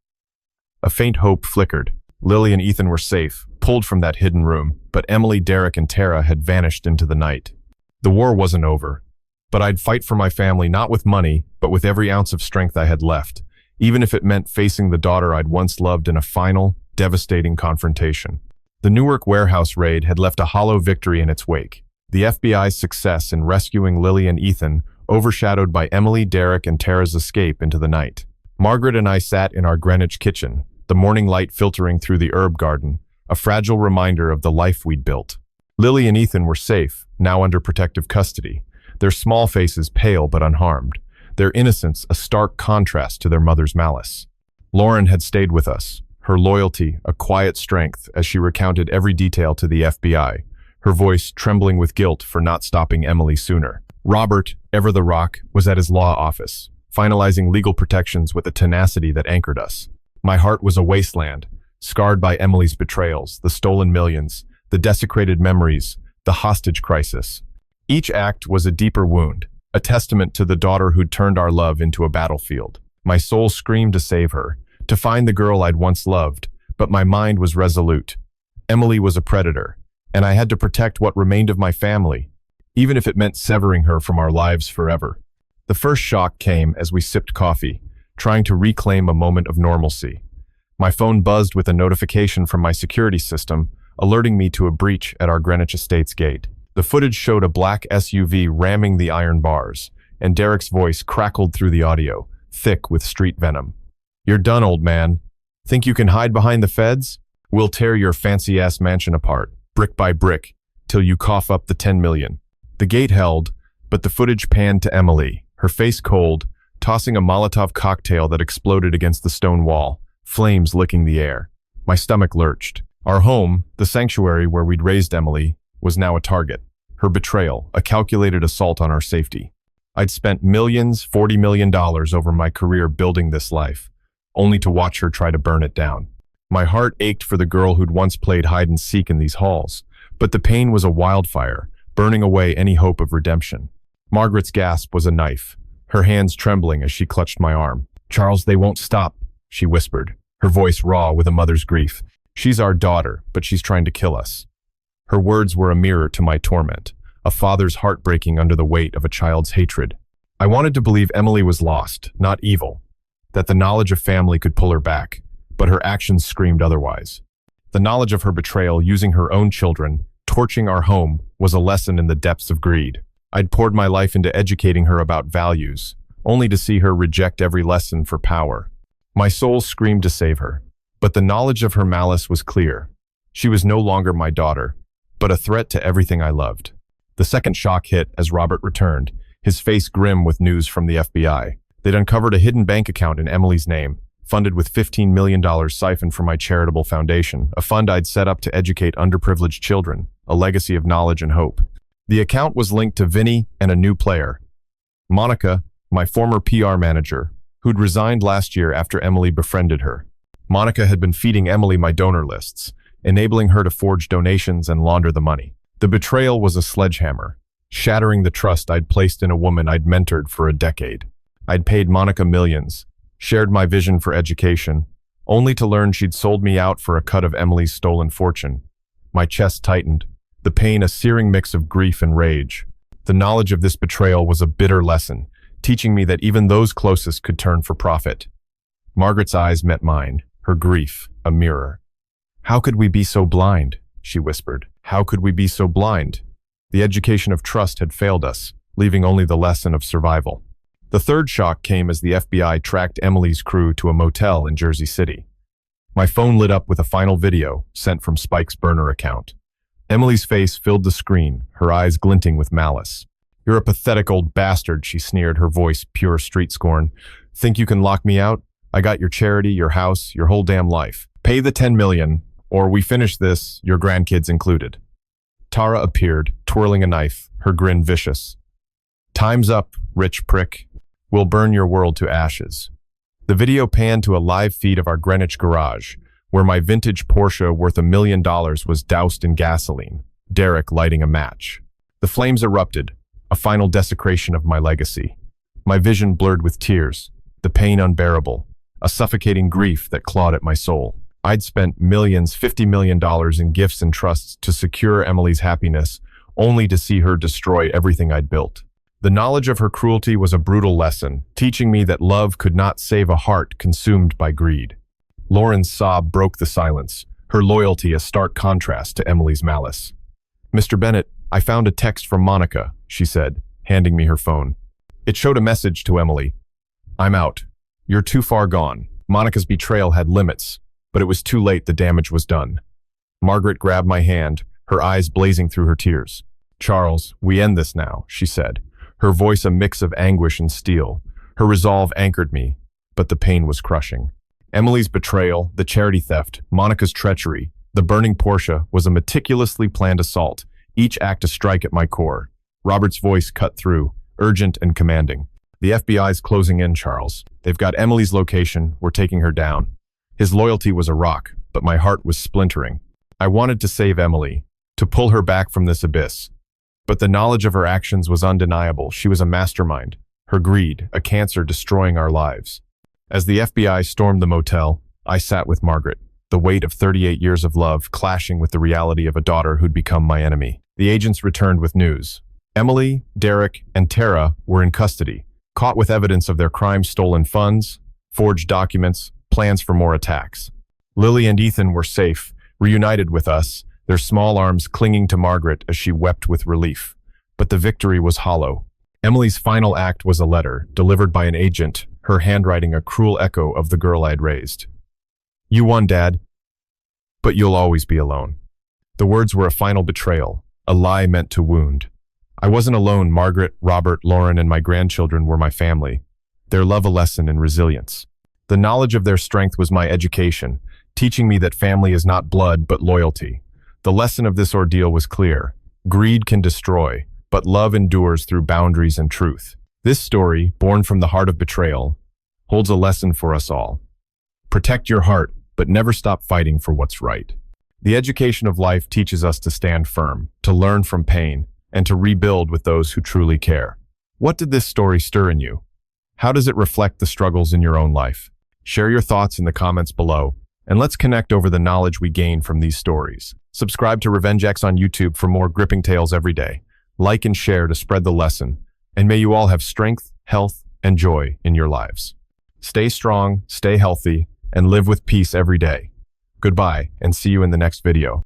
a faint hope flickered. Lily and Ethan were safe, pulled from that hidden room, but Emily, Derek, and Tara had vanished into the night. The war wasn't over, but I'd fight for my family not with money, but with every ounce of strength I had left, even if it meant facing the daughter I'd once loved in a final, devastating confrontation. The Newark warehouse raid had left a hollow victory in its wake. The FBI's success in rescuing Lily and Ethan, overshadowed by Emily, Derek, and Tara's escape into the night. Margaret and I sat in our Greenwich kitchen, the morning light filtering through the herb garden, a fragile reminder of the life we'd built. Lily and Ethan were safe, now under protective custody, their small faces pale but unharmed, their innocence a stark contrast to their mother's malice. Lauren had stayed with us, her loyalty a quiet strength as she recounted every detail to the FBI, her voice trembling with guilt for not stopping Emily sooner. Robert, ever the rock, was at his law office, finalizing legal protections with a tenacity that anchored us. My heart was a wasteland, scarred by Emily's betrayals, the stolen millions, the desecrated memories, the hostage crisis. Each act was a deeper wound, a testament to the daughter who'd turned our love into a battlefield. My soul screamed to save her, to find the girl I'd once loved, but my mind was resolute. Emily was a predator, and I had to protect what remained of my family, even if it meant severing her from our lives forever. The first shock came as we sipped coffee, trying to reclaim a moment of normalcy. My phone buzzed with a notification from my security system, alerting me to a breach at our Greenwich Estates gate. The footage showed a black SUV ramming the iron bars, and Derek's voice crackled through the audio, thick with street venom. "You're done, old man. Think you can hide behind the feds? We'll tear your fancy-ass mansion apart, brick by brick, till you cough up the 10 million. The gate held, but the footage panned to Emily, her face cold, tossing a Molotov cocktail that exploded against the stone wall, flames licking the air. My stomach lurched. Our home, the sanctuary where we'd raised Emily, was now a target. Her betrayal, a calculated assault on our safety. I'd spent millions, $40 million over my career building this life, only to watch her try to burn it down. My heart ached for the girl who'd once played hide and seek in these halls, but the pain was a wildfire, burning away any hope of redemption. Margaret's gasp was a knife, her hands trembling as she clutched my arm. "Charles, they won't stop," she whispered, her voice raw with a mother's grief. "She's our daughter, but she's trying to kill us." Her words were a mirror to my torment, a father's heart breaking under the weight of a child's hatred. I wanted to believe Emily was lost, not evil, that the knowledge of family could pull her back, but her actions screamed otherwise. The knowledge of her betrayal, using her own children, torching our home, was a lesson in the depths of greed. I'd poured my life into educating her about values, only to see her reject every lesson for power. My soul screamed to save her, but the knowledge of her malice was clear. She was no longer my daughter, but a threat to everything I loved. The second shock hit as Robert returned, his face grim with news from the FBI. They'd uncovered a hidden bank account in Emily's name, funded with $15 million siphoned from my charitable foundation, a fund I'd set up to educate underprivileged children, a legacy of knowledge and hope. The account was linked to Vinny and a new player, Monica, my former PR manager, who'd resigned last year after Emily befriended her. Monica had been feeding Emily my donor lists, enabling her to forge donations and launder the money. The betrayal was a sledgehammer, shattering the trust I'd placed in a woman I'd mentored for a decade. I'd paid Monica millions, shared my vision for education, only to learn she'd sold me out for a cut of Emily's stolen fortune. My chest tightened, the pain a searing mix of grief and rage. The knowledge of this betrayal was a bitter lesson, teaching me that even those closest could turn for profit. Margaret's eyes met mine, her grief a mirror. "How could we be so blind?" she whispered. "How could we be so blind?" The education of trust had failed us, leaving only the lesson of survival. The third shock came as the FBI tracked Emily's crew to a motel in Jersey City. My phone lit up with a final video sent from Spike's burner account. Emily's face filled the screen, her eyes glinting with malice. "You're a pathetic old bastard," she sneered, her voice pure street scorn. "Think you can lock me out? I got your charity, your house, your whole damn life. Pay the 10 million, or we finish this, your grandkids included." Tara appeared, twirling a knife, her grin vicious. "Time's up, rich prick. We'll burn your world to ashes." The video panned to a live feed of our Greenwich garage, where my vintage Porsche worth $1 million was doused in gasoline, Derek lighting a match. The flames erupted, a final desecration of my legacy. My vision blurred with tears, the pain unbearable, a suffocating grief that clawed at my soul. I'd spent millions, $50 million in gifts and trusts to secure Emily's happiness, only to see her destroy everything I'd built. The knowledge of her cruelty was a brutal lesson, teaching me that love could not save a heart consumed by greed. Lauren's sob broke the silence, her loyalty a stark contrast to Emily's malice. "Mr. Bennett, I found a text from Monica," she said, handing me her phone. It showed a message to Emily. "I'm out. You're too far gone." Monica's betrayal had limits, but it was too late. The damage was done. Margaret grabbed my hand, her eyes blazing through her tears. "Charles, we end this now," she said, her voice a mix of anguish and steel. Her resolve anchored me, but the pain was crushing. Emily's betrayal, the charity theft, Monica's treachery, the burning Porsche was a meticulously planned assault, each act a strike at my core. Robert's voice cut through, urgent and commanding. "The FBI's closing in, Charles. They've got Emily's location. We're taking her down." His loyalty was a rock, but my heart was splintering. I wanted to save Emily, to pull her back from this abyss. But the knowledge of her actions was undeniable. She was a mastermind, her greed, a cancer destroying our lives. As the FBI stormed the motel, I sat with Margaret, the weight of 38 years of love clashing with the reality of a daughter who'd become my enemy. The agents returned with news. Emily, Derek, and Tara were in custody, caught with evidence of their crime-stolen funds, forged documents, plans for more attacks. Lily and Ethan were safe, reunited with us, their small arms clinging to Margaret as she wept with relief. But the victory was hollow. Emily's final act was a letter, delivered by an agent, her handwriting a cruel echo of the girl I'd raised. "You won, Dad, but you'll always be alone." The words were a final betrayal, a lie meant to wound. I wasn't alone. Margaret, Robert, Lauren, and my grandchildren were my family. Their love a lesson in resilience. The knowledge of their strength was my education, teaching me that family is not blood but loyalty. The lesson of this ordeal was clear. Greed can destroy, but love endures through boundaries and truth. This story, born from the heart of betrayal, holds a lesson for us all. Protect your heart, but never stop fighting for what's right. The education of life teaches us to stand firm, to learn from pain, and to rebuild with those who truly care. What did this story stir in you? How does it reflect the struggles in your own life? Share your thoughts in the comments below, and let's connect over the knowledge we gain from these stories. Subscribe to RevengeX on YouTube for more gripping tales every day. Like and share to spread the lesson, and may you all have strength, health, and joy in your lives. Stay strong, stay healthy, and live with peace every day. Goodbye, and see you in the next video.